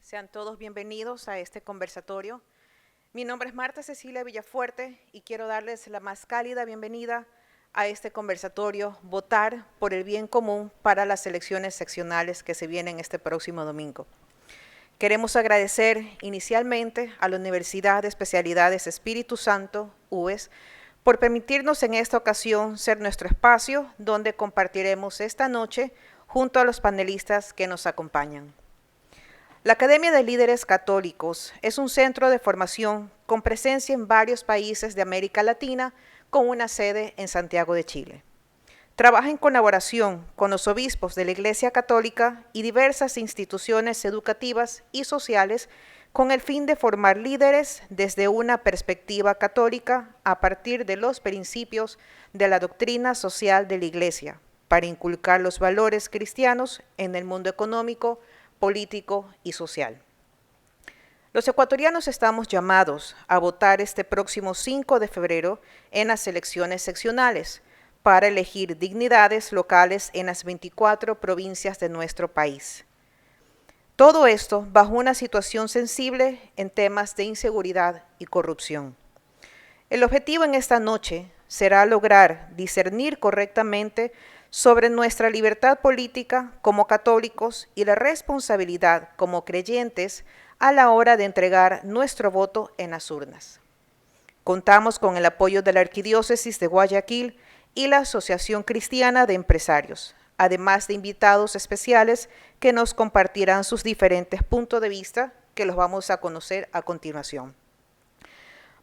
Sean todos bienvenidos a este conversatorio. Mi nombre es Marta Cecilia Villafuerte y quiero darles la más cálida bienvenida a este conversatorio, Votar por el Bien Común para las elecciones seccionales que se vienen este próximo domingo. Queremos agradecer inicialmente a la Universidad de Especialidades Espíritu Santo, UES, por permitirnos en esta ocasión ser nuestro espacio donde compartiremos esta noche junto a los panelistas que nos acompañan. La Academia de Líderes Católicos es un centro de formación con presencia en varios países de América Latina con una sede en Santiago de Chile. Trabaja en colaboración con los obispos de la Iglesia Católica y diversas instituciones educativas y sociales con el fin de formar líderes desde una perspectiva católica a partir de los principios de la doctrina social de la Iglesia, para inculcar los valores cristianos en el mundo económico, político y social. Los ecuatorianos estamos llamados a votar este próximo 5 de febrero en las elecciones seccionales para elegir dignidades locales en las 24 provincias de nuestro país. Todo esto bajo una situación sensible en temas de inseguridad y corrupción. El objetivo en esta noche será lograr discernir correctamente sobre nuestra libertad política como católicos y la responsabilidad como creyentes a la hora de entregar nuestro voto en las urnas. Contamos con el apoyo de la Arquidiócesis de Guayaquil y la Asociación Cristiana de Empresarios, además de invitados especiales que nos compartirán sus diferentes puntos de vista que los vamos a conocer a continuación.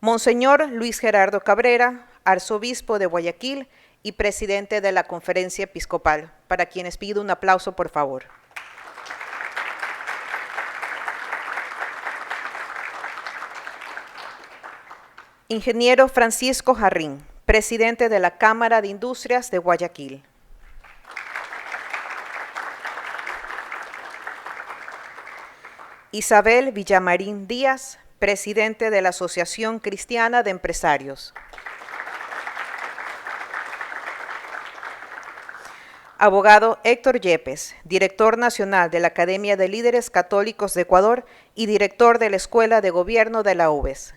Monseñor Luis Gerardo Cabrera, arzobispo de Guayaquil y presidente de la Conferencia Episcopal, para quienes pido un aplauso, por favor. Ingeniero Francisco Jarrín, presidente de la Cámara de Industrias de Guayaquil. Isabel Villamarín Díaz, presidente de la Asociación Cristiana de Empresarios. Abogado Héctor Yepes, director nacional de la Academia de Líderes Católicos de Ecuador y director de la Escuela de Gobierno de la UES.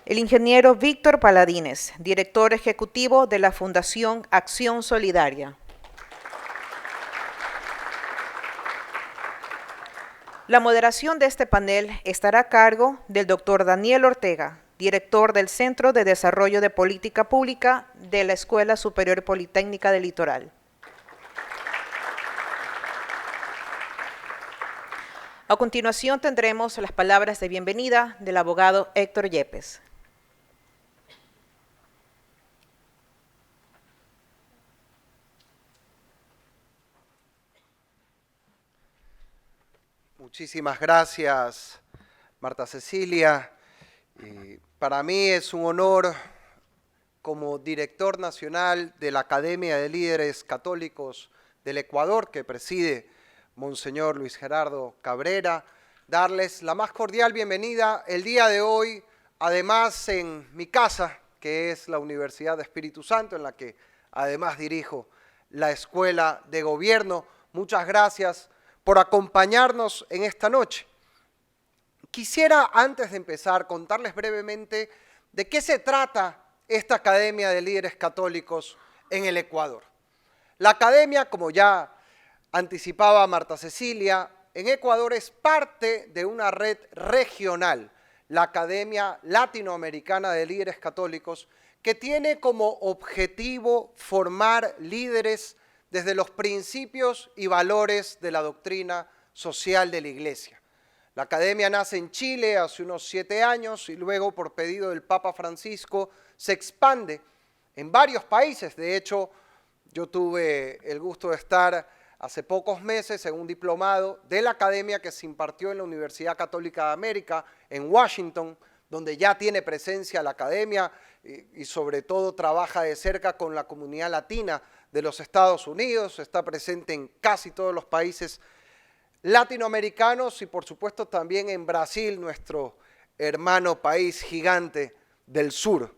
El ingeniero Víctor Paladines, director ejecutivo de la Fundación Acción Solidaria. La moderación de este panel estará a cargo del doctor Daniel Ortega, director del Centro de Desarrollo de Política Pública de la Escuela Superior Politécnica del Litoral. A continuación tendremos las palabras de bienvenida del abogado Héctor Yepes. Muchísimas gracias, Marta Cecilia. Para mí es un honor, como director nacional de la Academia de Líderes Católicos del Ecuador, que preside Monseñor Luis Gerardo Cabrera, darles la más cordial bienvenida el día de hoy, además en mi casa, que es la Universidad de Espíritu Santo, en la que además dirijo la Escuela de Gobierno. Muchas gracias por acompañarnos en esta noche. Quisiera, antes de empezar, contarles brevemente de qué se trata esta Academia de Líderes Católicos en el Ecuador. La Academia, como ya anticipaba Marta Cecilia, en Ecuador es parte de una red regional, la Academia Latinoamericana de Líderes Católicos, que tiene como objetivo formar líderes desde los principios y valores de la doctrina social de la Iglesia. La Academia nace en Chile hace unos 7 años y luego, por pedido del Papa Francisco, se expande en varios países. De hecho, yo tuve el gusto de estar hace pocos meses en un diplomado de la Academia que se impartió en la Universidad Católica de América, en Washington, donde ya tiene presencia la Academia y sobre todo trabaja de cerca con la comunidad latina de los Estados Unidos, está presente en casi todos los países latinoamericanos y por supuesto también en Brasil, nuestro hermano país gigante del sur.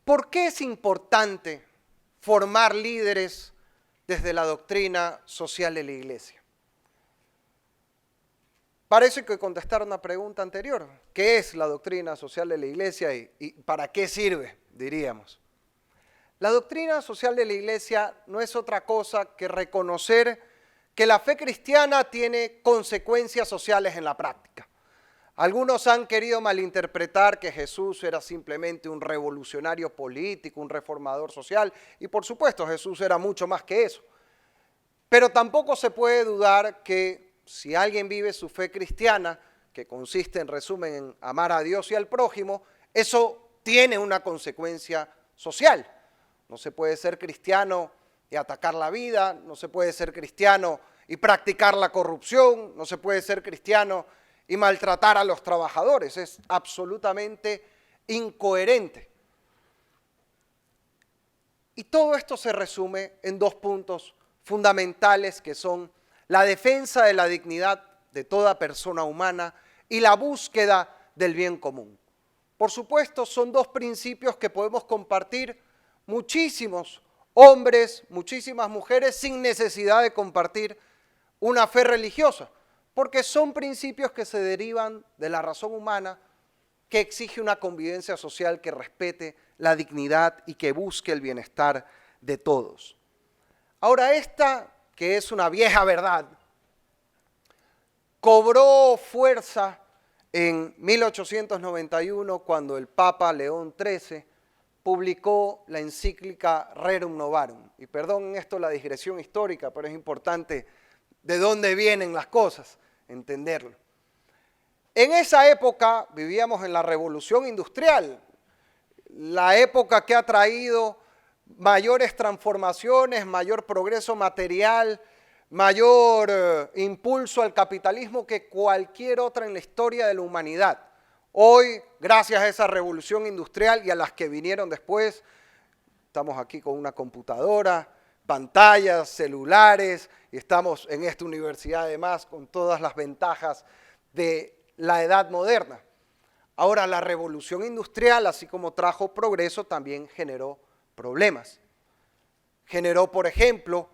¿Por qué es importante formar líderes desde la doctrina social de la Iglesia? Parece que contestar una pregunta anterior. ¿Qué es la doctrina social de la Iglesia y para qué sirve? Diríamos. La doctrina social de la Iglesia no es otra cosa que reconocer que la fe cristiana tiene consecuencias sociales en la práctica. Algunos han querido malinterpretar que Jesús era simplemente un revolucionario político, un reformador social, y por supuesto Jesús era mucho más que eso. Pero tampoco se puede dudar que si alguien vive su fe cristiana, que consiste en resumen en amar a Dios y al prójimo, eso tiene una consecuencia social. No se puede ser cristiano y atacar la vida, no se puede ser cristiano y practicar la corrupción, no se puede ser cristiano y maltratar a los trabajadores. Es absolutamente incoherente. Y todo esto se resume en dos puntos fundamentales que son la defensa de la dignidad de toda persona humana y la búsqueda del bien común. Por supuesto, son dos principios que podemos compartir muchísimos hombres, muchísimas mujeres, sin necesidad de compartir una fe religiosa, porque son principios que se derivan de la razón humana, que exige una convivencia social que respete la dignidad y que busque el bienestar de todos. Ahora, esta, que es una vieja verdad, cobró fuerza en 1891 cuando el Papa León XIII publicó la encíclica Rerum Novarum. Y perdonen esto la digresión histórica, pero es importante de dónde vienen las cosas, entenderlo. En esa época vivíamos en la Revolución Industrial, la época que ha traído mayores transformaciones, mayor progreso material, mayor impulso al capitalismo que cualquier otra en la historia de la humanidad. Hoy, gracias a esa revolución industrial y a las que vinieron después, estamos aquí con una computadora, pantallas, celulares, y estamos en esta universidad además con todas las ventajas de la edad moderna. Ahora, la revolución industrial, así como trajo progreso, también generó problemas. Generó, por ejemplo,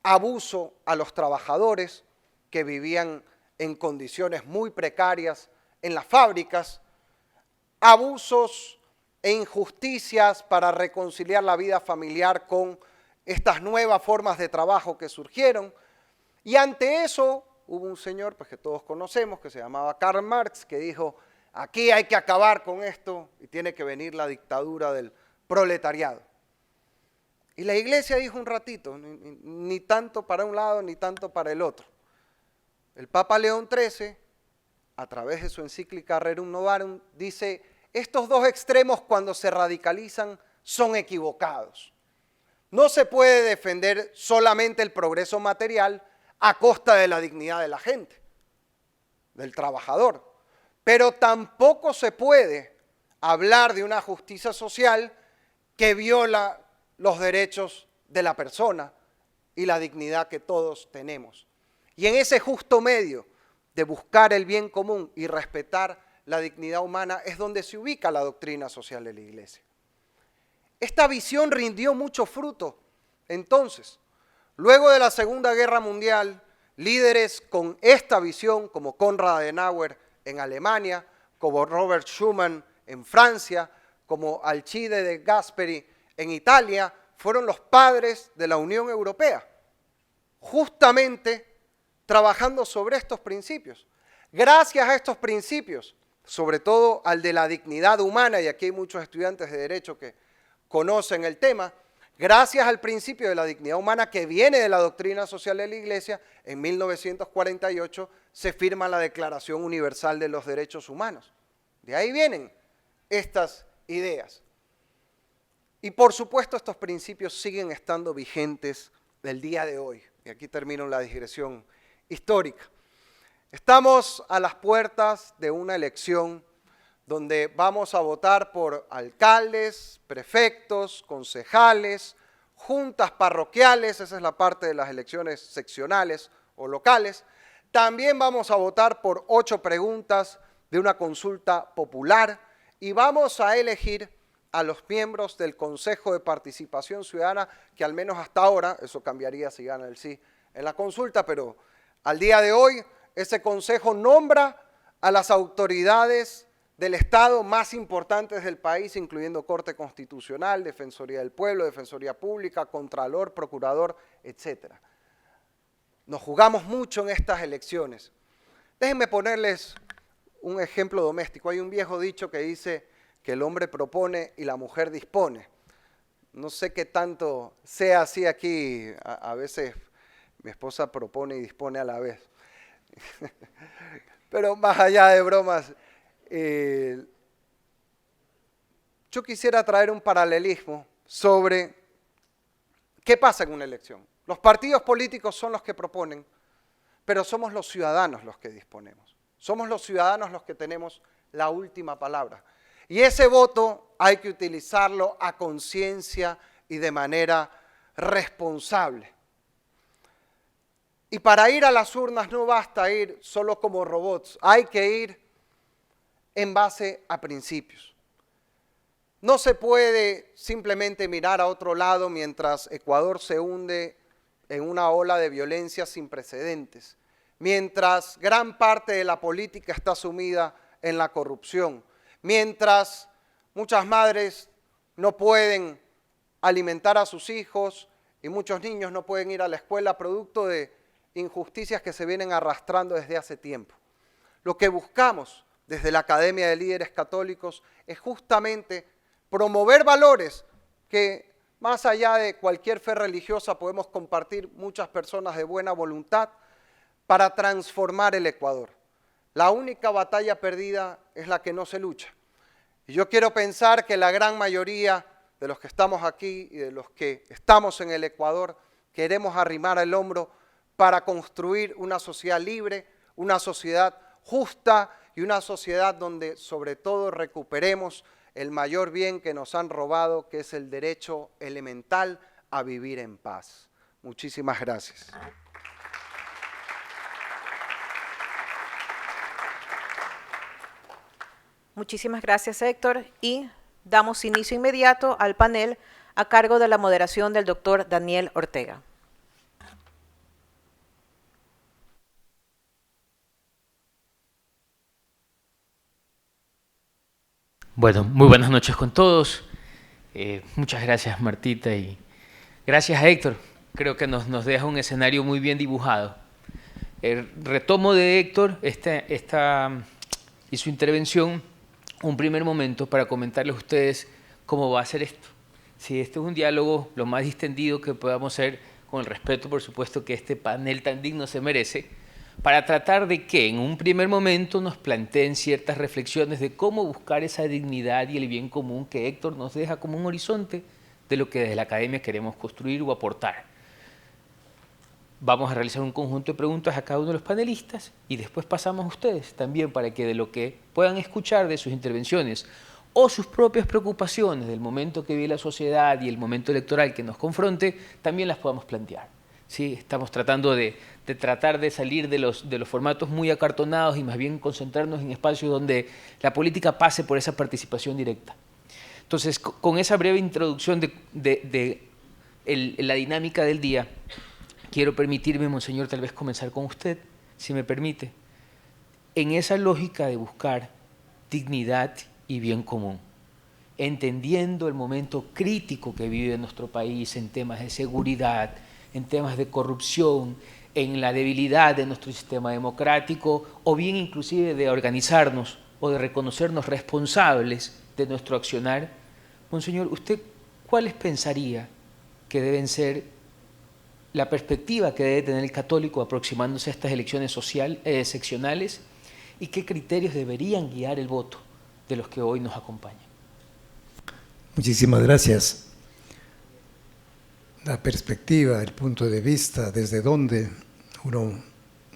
abuso a los trabajadores que vivían en condiciones muy precarias en las fábricas, abusos e injusticias para reconciliar la vida familiar con estas nuevas formas de trabajo que surgieron. Y ante eso hubo un señor pues, que todos conocemos, que se llamaba Karl Marx, que dijo, aquí hay que acabar con esto y tiene que venir la dictadura del proletariado. Y la iglesia dijo un ratito, ni tanto para un lado ni tanto para el otro. El Papa León XIII, a través de su encíclica Rerum Novarum, dice, estos dos extremos cuando se radicalizan son equivocados. No se puede defender solamente el progreso material a costa de la dignidad de la gente, del trabajador. Pero tampoco se puede hablar de una justicia social que viola los derechos de la persona y la dignidad que todos tenemos. Y en ese justo medio de buscar el bien común y respetar la dignidad humana es donde se ubica la doctrina social de la Iglesia. Esta visión rindió mucho fruto. Entonces, luego de la Segunda Guerra Mundial, líderes con esta visión, como Konrad Adenauer en Alemania, como Robert Schuman en Francia, como Alcide de Gasperi en Italia, fueron los padres de la Unión Europea, justamente trabajando sobre estos principios. Gracias a estos principios, sobre todo al de la dignidad humana, y aquí hay muchos estudiantes de Derecho que conocen el tema, gracias al principio de la dignidad humana que viene de la doctrina social de la Iglesia, en 1948 se firma la Declaración Universal de los Derechos Humanos. De ahí vienen estas ideas. Y por supuesto estos principios siguen estando vigentes del día de hoy. Y aquí termino la digresión histórica. Estamos a las puertas de una elección donde vamos a votar por alcaldes, prefectos, concejales, juntas parroquiales, esa es la parte de las elecciones seccionales o locales. También vamos a votar por 8 preguntas de una consulta popular y vamos a elegir a los miembros del Consejo de Participación Ciudadana, que al menos hasta ahora, eso cambiaría si gana el sí en la consulta, pero al día de hoy ese consejo nombra a las autoridades del Estado más importantes del país, incluyendo Corte Constitucional, Defensoría del Pueblo, Defensoría Pública, Contralor, Procurador, etc. Nos jugamos mucho en estas elecciones. Déjenme ponerles un ejemplo doméstico. Hay un viejo dicho que dice que el hombre propone y la mujer dispone. No sé qué tanto sea así aquí, a veces mi esposa propone y dispone a la vez. Pero más allá de bromas, yo quisiera traer un paralelismo sobre qué pasa en una elección. Los partidos políticos son los que proponen, pero somos los ciudadanos los que disponemos. Somos los ciudadanos los que tenemos la última palabra. Y ese voto hay que utilizarlo a conciencia y de manera responsable. Y para ir a las urnas no basta ir solo como robots, hay que ir en base a principios. No se puede simplemente mirar a otro lado mientras Ecuador se hunde en una ola de violencia sin precedentes, mientras gran parte de la política está sumida en la corrupción, mientras muchas madres no pueden alimentar a sus hijos y muchos niños no pueden ir a la escuela producto de injusticias que se vienen arrastrando desde hace tiempo. Lo que buscamos desde la Academia de Líderes Católicos es justamente promover valores que más allá de cualquier fe religiosa podemos compartir muchas personas de buena voluntad para transformar el Ecuador. La única batalla perdida es la que no se lucha. Y yo quiero pensar que la gran mayoría de los que estamos aquí y de los que estamos en el Ecuador queremos arrimar el hombro para construir una sociedad libre, una sociedad justa y una sociedad donde sobre todo recuperemos el mayor bien que nos han robado, que es el derecho elemental a vivir en paz. Muchísimas gracias. Muchísimas gracias, Héctor. Y damos inicio inmediato al panel a cargo de la moderación del doctor Daniel Ortega. Bueno, muy buenas noches con todos. Muchas gracias, Martita, y gracias a Héctor. Creo que nos deja un escenario muy bien dibujado. Retomo de Héctor y su intervención un primer momento para comentarles a ustedes cómo va a ser esto. Si este es un diálogo lo más distendido que podamos hacer, con el respeto, por supuesto, que este panel tan digno se merece, para tratar de que en un primer momento nos planteen ciertas reflexiones de cómo buscar esa dignidad y el bien común que Héctor nos deja como un horizonte de lo que desde la academia queremos construir o aportar. Vamos a realizar un conjunto de preguntas a cada uno de los panelistas y después pasamos a ustedes también para que de lo que puedan escuchar de sus intervenciones o sus propias preocupaciones del momento que vive la sociedad y el momento electoral que nos confronte, también las podamos plantear. ¿Sí? Estamos tratando de salir de los formatos muy acartonados y más bien concentrarnos en espacios donde la política pase por esa participación directa. Entonces, con esa breve introducción de la dinámica del día, quiero permitirme, monseñor, tal vez comenzar con usted, si me permite, en esa lógica de buscar dignidad y bien común, entendiendo el momento crítico que vive nuestro país en temas de seguridad, en temas de corrupción, en la debilidad de nuestro sistema democrático, o bien inclusive de organizarnos o de reconocernos responsables de nuestro accionar. Monseñor, ¿usted cuáles pensaría que deben ser la perspectiva que debe tener el católico aproximándose a estas elecciones seccionales y qué criterios deberían guiar el voto de los que hoy nos acompañan? Muchísimas gracias. La perspectiva, el punto de vista, desde donde uno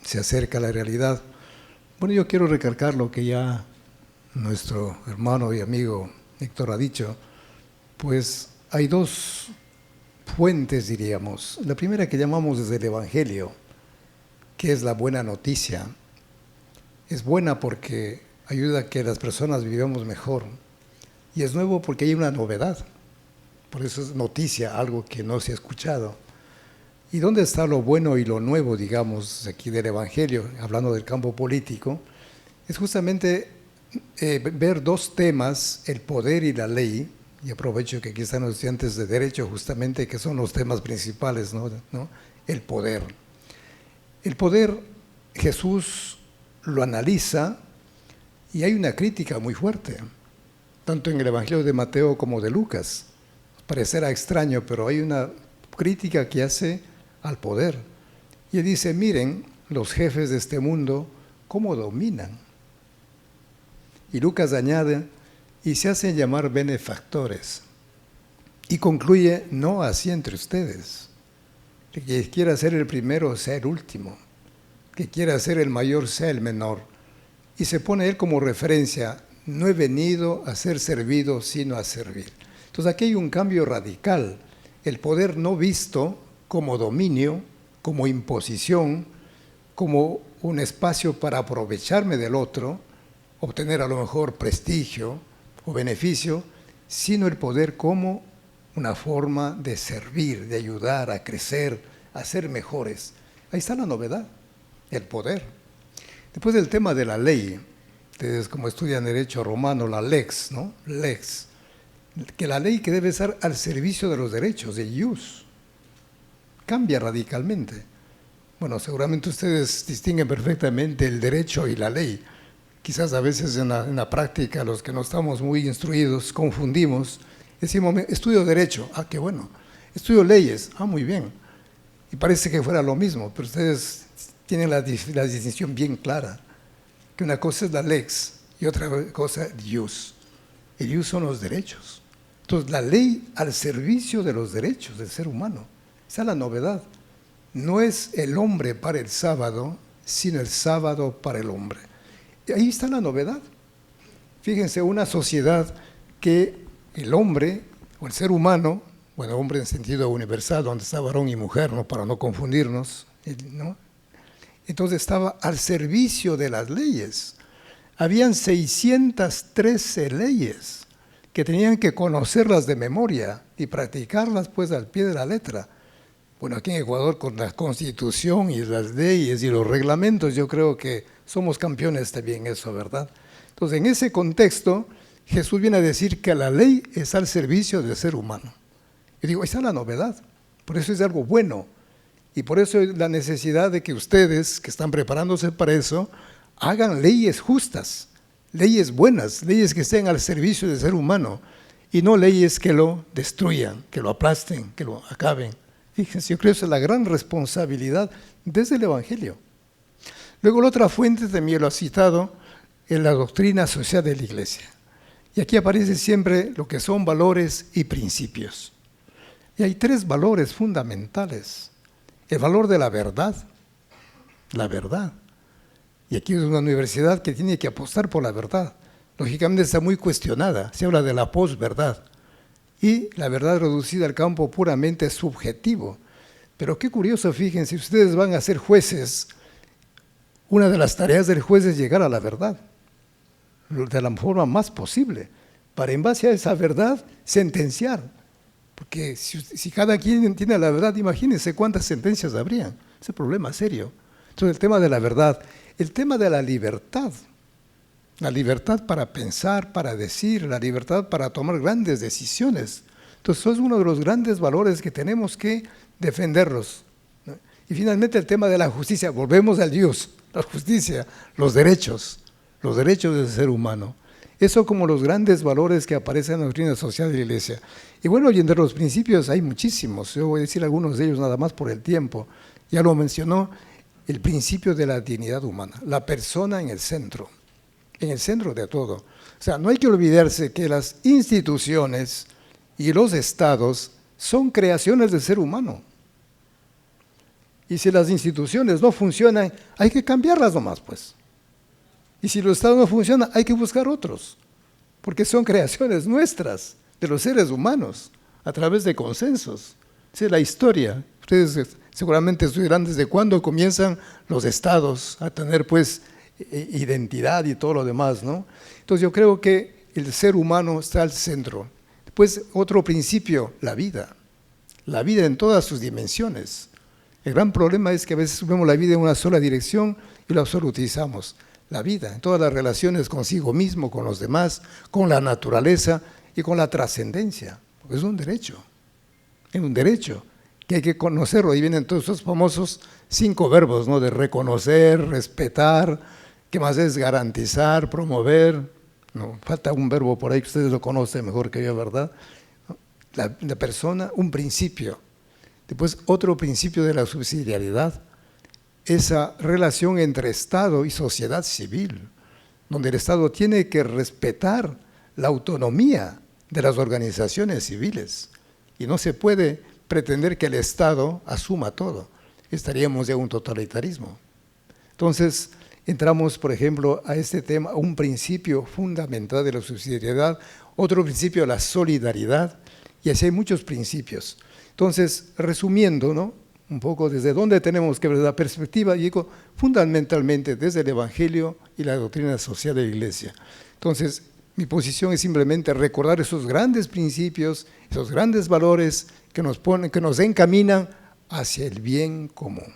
se acerca a la realidad. Bueno, yo quiero recalcar lo que ya nuestro hermano y amigo Héctor ha dicho, pues hay dos fuentes, diríamos. La primera que llamamos desde el Evangelio, que es la buena noticia. Es buena porque ayuda a que las personas vivamos mejor. Y es nuevo porque hay una novedad. Por eso es noticia, algo que no se ha escuchado. ¿Y dónde está lo bueno y lo nuevo, digamos, aquí del Evangelio, hablando del campo político? Es justamente ver dos temas, el poder y la ley, y aprovecho que aquí están los estudiantes de Derecho, justamente, que son los temas principales, ¿no? El poder. El poder, Jesús lo analiza y hay una crítica muy fuerte, tanto en el Evangelio de Mateo como de Lucas. Parecerá extraño, pero hay una crítica que hace al poder. Y él dice, miren, los jefes de este mundo, cómo dominan. Y Lucas añade, y se hacen llamar benefactores. Y concluye, no así entre ustedes. El que quiera ser el primero sea el último. El que quiera ser el mayor sea el menor. Y se pone él como referencia, no he venido a ser servido, sino a servir. Entonces aquí hay un cambio radical. El poder no visto como dominio, como imposición, como un espacio para aprovecharme del otro, obtener a lo mejor prestigio o beneficio, sino el poder como una forma de servir, de ayudar a crecer, a ser mejores. Ahí está la novedad, el poder. Después del tema de la ley, ustedes como estudian derecho romano, la lex, ¿no? Lex, que la ley que debe estar al servicio de los derechos, de ius, cambia radicalmente. Bueno, seguramente ustedes distinguen perfectamente el derecho y la ley. Quizás a veces en la práctica, los que no estamos muy instruidos, confundimos. Decimos, estudio derecho, ah, qué bueno. Estudio leyes, ah, muy bien. Y parece que fuera lo mismo, pero ustedes tienen la distinción bien clara, que una cosa es la lex y otra cosa el ius. El ius son los derechos. Entonces, la ley al servicio de los derechos del ser humano. Esa es la novedad. No es el hombre para el sábado, sino el sábado para el hombre. Y ahí está la novedad. Fíjense, una sociedad que el hombre, o el ser humano, bueno, hombre en sentido universal, donde está varón y mujer, ¿no? Para no confundirnos, ¿no? Entonces estaba al servicio de las leyes. Habían 613 leyes que tenían que conocerlas de memoria y practicarlas pues al pie de la letra. Bueno, aquí en Ecuador con la Constitución y las leyes y los reglamentos, yo creo que somos campeones también en eso, ¿verdad? Entonces, en ese contexto, Jesús viene a decir que la ley es al servicio del ser humano. Y digo, esa es la novedad, por eso es algo bueno. Y por eso es la necesidad de que ustedes, que están preparándose para eso, hagan leyes justas, leyes buenas, leyes que estén al servicio del ser humano, y no leyes que lo destruyan, que lo aplasten, que lo acaben. Fíjense, yo creo que esa es la gran responsabilidad desde el Evangelio. Luego la otra fuente también lo ha citado en la doctrina social de la Iglesia. Y aquí aparece siempre lo que son valores y principios. Y hay tres valores fundamentales. El valor de la verdad. La verdad. Y aquí es una universidad que tiene que apostar por la verdad. Lógicamente está muy cuestionada. Se habla de la posverdad. Y la verdad reducida al campo puramente subjetivo. Pero qué curioso, fíjense, si ustedes van a ser jueces, una de las tareas del juez es llegar a la verdad, de la forma más posible, para en base a esa verdad sentenciar. Porque si cada quien tiene la verdad, imagínense cuántas sentencias habrían. Ese problema es serio. Entonces el tema de la verdad, el tema de la libertad para pensar, para decir, la libertad para tomar grandes decisiones. Entonces eso es uno de los grandes valores que tenemos que defenderlos, ¿no? Y finalmente el tema de la justicia, volvemos al Dios, la justicia, los derechos del ser humano. Eso como los grandes valores que aparecen en la doctrina social de la Iglesia. Y bueno, y entre los principios hay muchísimos, yo voy a decir algunos de ellos nada más por el tiempo. Ya lo mencionó, el principio de la dignidad humana, la persona en el centro de todo. O sea, no hay que olvidarse que las instituciones y los estados son creaciones del ser humano. Y si las instituciones no funcionan, hay que cambiarlas nomás, pues. Y si los estados no funcionan, hay que buscar otros, porque son creaciones nuestras, de los seres humanos, a través de consensos. Esa es la historia. Ustedes seguramente estudiarán desde cuándo comienzan los estados a tener, pues, identidad y todo lo demás, ¿no? Entonces yo creo que el ser humano está al centro. Después, otro principio, la vida en todas sus dimensiones. El gran problema es que a veces vemos la vida en una sola dirección y lo absolutizamos. La vida en todas las relaciones consigo mismo, con los demás, con la naturaleza y con la trascendencia. Porque es un derecho que hay que conocerlo. Ahí vienen todos esos famosos 5 verbos, ¿no? De reconocer, respetar, ¿qué más es? Garantizar, promover. No, falta un verbo por ahí que ustedes lo conocen mejor que yo, ¿verdad? La persona, un principio. Después, otro principio de la subsidiariedad, esa relación entre Estado y sociedad civil, donde el Estado tiene que respetar la autonomía de las organizaciones civiles. Y no se puede pretender que el Estado asuma todo. Estaríamos ya en un totalitarismo. Entonces, entramos, por ejemplo, a este tema, un principio fundamental de la subsidiariedad, otro principio, la solidaridad, y así hay muchos principios. Entonces, resumiendo, ¿no? Un poco desde dónde tenemos que ver la perspectiva, digo, fundamentalmente desde el Evangelio y la doctrina social de la Iglesia. Entonces, mi posición es simplemente recordar esos grandes principios, esos grandes valores que nos encaminan hacia el bien común.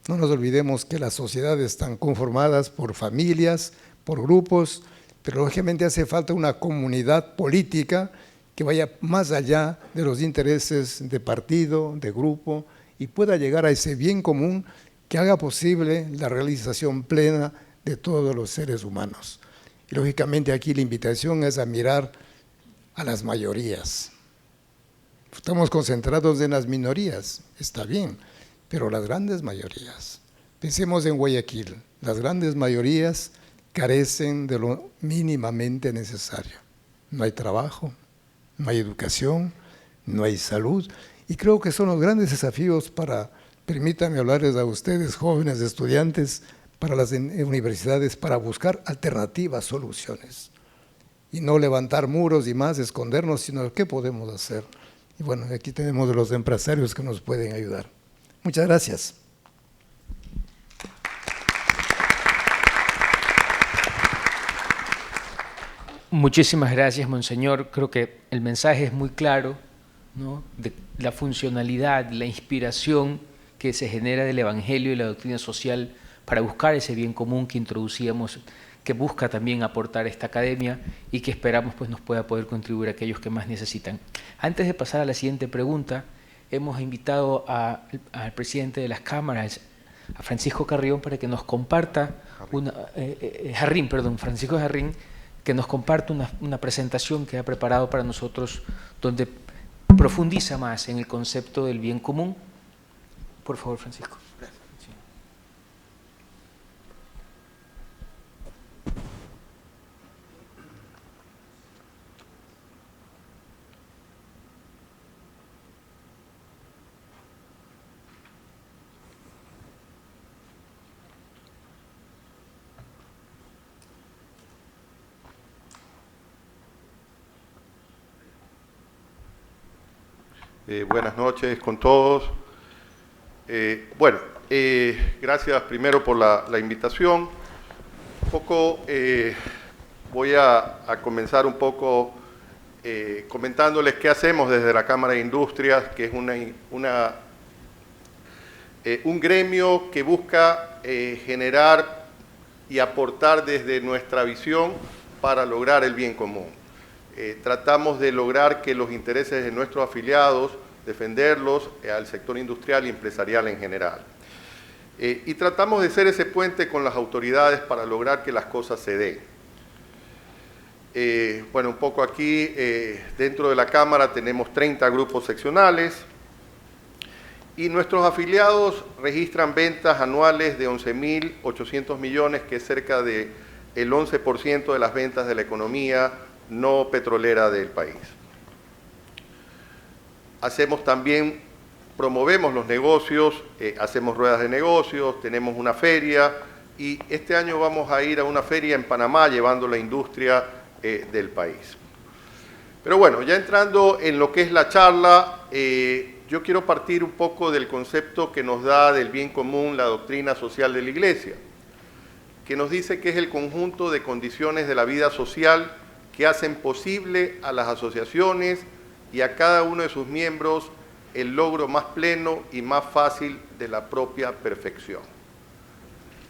No nos olvidemos que las sociedades están conformadas por familias, por grupos, pero lógicamente hace falta una comunidad política que vaya más allá de los intereses de partido, de grupo, y pueda llegar a ese bien común que haga posible la realización plena de todos los seres humanos. Y lógicamente aquí la invitación es a mirar a las mayorías. Estamos concentrados en las minorías, está bien, pero las grandes mayorías. Pensemos en Guayaquil, las grandes mayorías carecen de lo mínimamente necesario. No hay trabajo, no hay educación, no hay salud, y creo que son los grandes desafíos para, permítanme hablarles a ustedes, jóvenes estudiantes, para las universidades, para buscar alternativas, soluciones, y no levantar muros y más, escondernos, sino qué podemos hacer. Y bueno, aquí tenemos los empresarios que nos pueden ayudar. Muchas gracias. Muchísimas gracias, Monseñor. Creo que el mensaje es muy claro, ¿no? De la funcionalidad, la inspiración que se genera del Evangelio y la doctrina social para buscar ese bien común que introducíamos, que busca también aportar esta academia y que esperamos pues, nos pueda poder contribuir a aquellos que más necesitan. Antes de pasar a la siguiente pregunta, hemos invitado al presidente de las cámaras, a Francisco Carrión, para que nos comparta Francisco Jarrín, que nos comparte una presentación que ha preparado para nosotros, donde profundiza más en el concepto del bien común. Por favor, Francisco. Gracias. Sí. Buenas noches con todos. Gracias primero por la invitación. Voy a comenzar un poco comentándoles qué hacemos desde la Cámara de Industrias, que es un gremio que busca generar y aportar desde nuestra visión para lograr el bien común. Tratamos de lograr que los intereses de nuestros afiliados, defenderlos al sector industrial y empresarial en general. Y tratamos de ser ese puente con las autoridades para lograr que las cosas se den. Un poco aquí, dentro de la Cámara tenemos 30 grupos seccionales y nuestros afiliados registran ventas anuales de 11.800 millones, que es cerca del 11% de las ventas de la economía no petrolera del país. Promovemos los negocios, hacemos ruedas de negocios, tenemos una feria y este año vamos a ir a una feria en Panamá llevando la industria del país. Pero bueno, ya entrando en lo que es la charla, yo quiero partir un poco del concepto que nos da del bien común la doctrina social de la Iglesia, que nos dice que es el conjunto de condiciones de la vida social que hacen posible a las asociaciones y a cada uno de sus miembros el logro más pleno y más fácil de la propia perfección.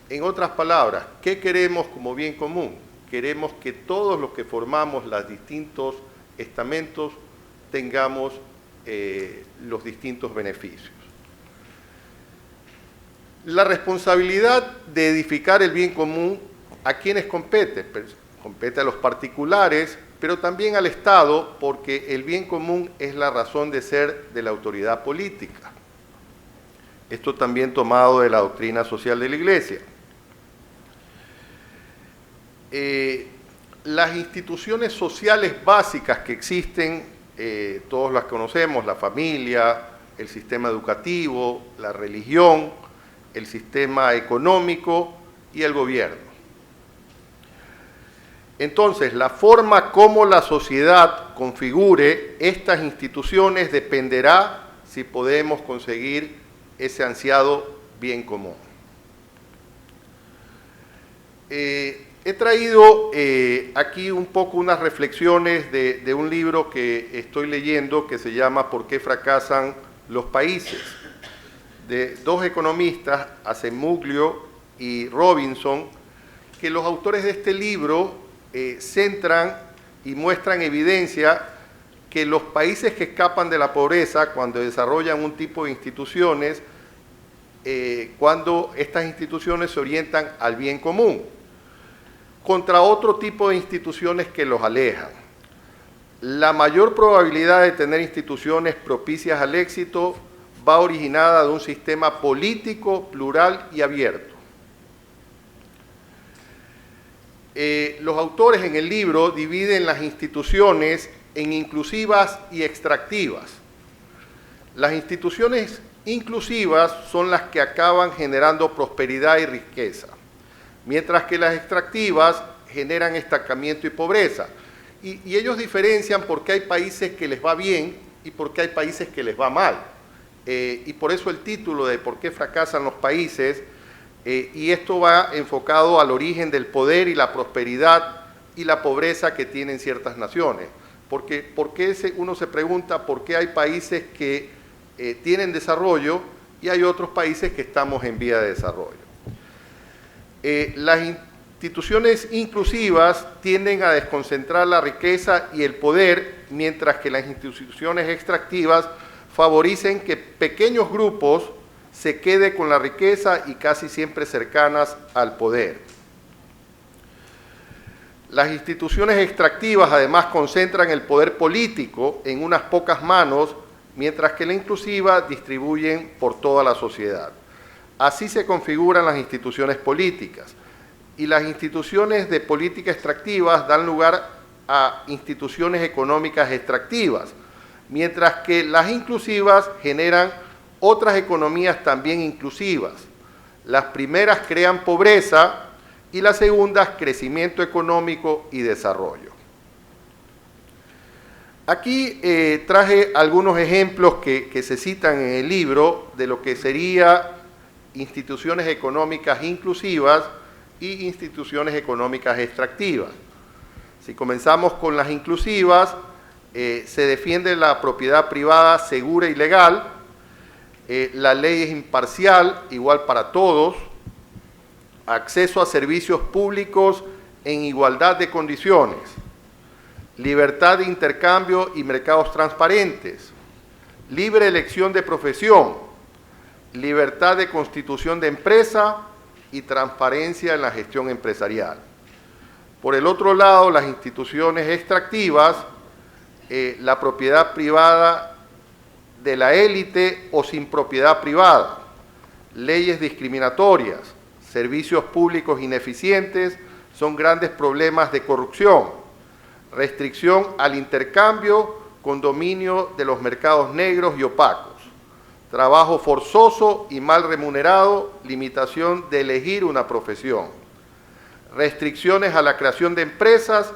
En otras palabras, ¿qué queremos como bien común? Queremos que todos los que formamos los distintos estamentos tengamos los distintos beneficios. La responsabilidad de edificar el bien común, ¿a quiénes compete? Compete a los particulares, pero también al Estado, porque el bien común es la razón de ser de la autoridad política. Esto también tomado de la doctrina social de la Iglesia. Las instituciones sociales básicas que existen, todos las conocemos, la familia, el sistema educativo, la religión, el sistema económico y el gobierno. Entonces, la forma como la sociedad configure estas instituciones dependerá si podemos conseguir ese ansiado bien común. He traído aquí un poco unas reflexiones de un libro que estoy leyendo que se llama ¿Por qué fracasan los países?, de dos economistas, Acemoglu y Robinson, que los autores de este libro centran y muestran evidencia que los países que escapan de la pobreza, cuando desarrollan un tipo de instituciones, cuando estas instituciones se orientan al bien común, contra otro tipo de instituciones que los alejan. La mayor probabilidad de tener instituciones propicias al éxito va originada de un sistema político, plural y abierto. Los autores en el libro dividen las instituciones en inclusivas y extractivas. Las instituciones inclusivas son las que acaban generando prosperidad y riqueza, mientras que las extractivas generan estancamiento y pobreza. Y ellos diferencian por qué hay países que les va bien y por qué hay países que les va mal. Y por eso el título de ¿Por qué fracasan los países? Y esto va enfocado al origen del poder y la prosperidad y la pobreza que tienen ciertas naciones. Porque uno se pregunta por qué hay países que tienen desarrollo y hay otros países que estamos en vía de desarrollo. Las instituciones inclusivas tienden a desconcentrar la riqueza y el poder, mientras que las instituciones extractivas favorecen que pequeños grupos se queden con la riqueza y casi siempre cercanas al poder. Las instituciones extractivas además concentran el poder político en unas pocas manos, mientras que la inclusiva distribuyen por toda la sociedad. Así se configuran las instituciones políticas, y las instituciones de política extractivas dan lugar a instituciones económicas extractivas, mientras que las inclusivas generan otras economías también inclusivas. Las primeras crean pobreza y las segundas crecimiento económico y desarrollo. Aquí traje algunos ejemplos que se citan en el libro de lo que sería instituciones económicas inclusivas y instituciones económicas extractivas. Si comenzamos con las inclusivas, se defiende la propiedad privada segura y legal, la ley es imparcial, igual para todos, acceso a servicios públicos en igualdad de condiciones, libertad de intercambio y mercados transparentes, libre elección de profesión, libertad de constitución de empresa y transparencia en la gestión empresarial. Por el otro lado, las instituciones extractivas, la propiedad privada de la élite o sin propiedad privada, leyes discriminatorias, servicios públicos ineficientes, son grandes problemas de corrupción, restricción al intercambio con dominio de los mercados negros y opacos, trabajo forzoso y mal remunerado, limitación de elegir una profesión, restricciones a la creación de empresas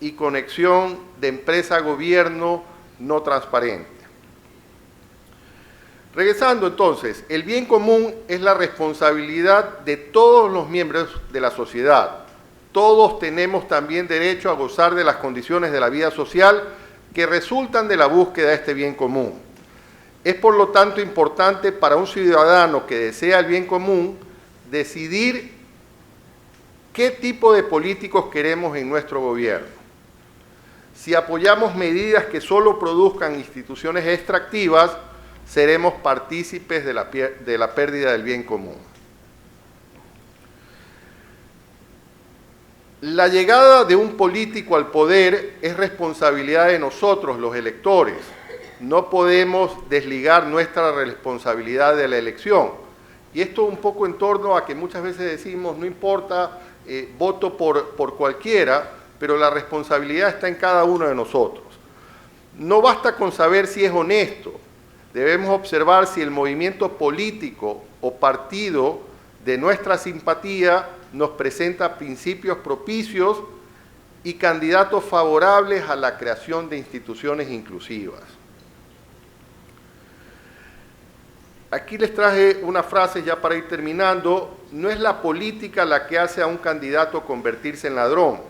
y conexión de empresa-gobierno no transparente. Regresando entonces, el bien común es la responsabilidad de todos los miembros de la sociedad. todos tenemos también derecho a gozar de las condiciones de la vida social que resultan de la búsqueda de este bien común. Es por lo tanto importante para un ciudadano que desea el bien común decidir qué tipo de políticos queremos en nuestro gobierno. Si apoyamos medidas que solo produzcan instituciones extractivas, seremos partícipes de la pérdida del bien común. La llegada de un político al poder es responsabilidad de nosotros, los electores. No podemos desligar nuestra responsabilidad de la elección. Y esto un poco en torno a que muchas veces decimos, no importa, voto por cualquiera, pero la responsabilidad está en cada uno de nosotros. No basta con saber si es honesto, debemos observar si el movimiento político o partido de nuestra simpatía nos presenta principios propicios y candidatos favorables a la creación de instituciones inclusivas. Aquí les traje una frase ya para ir terminando. No es la política la que hace a un candidato convertirse en ladrón.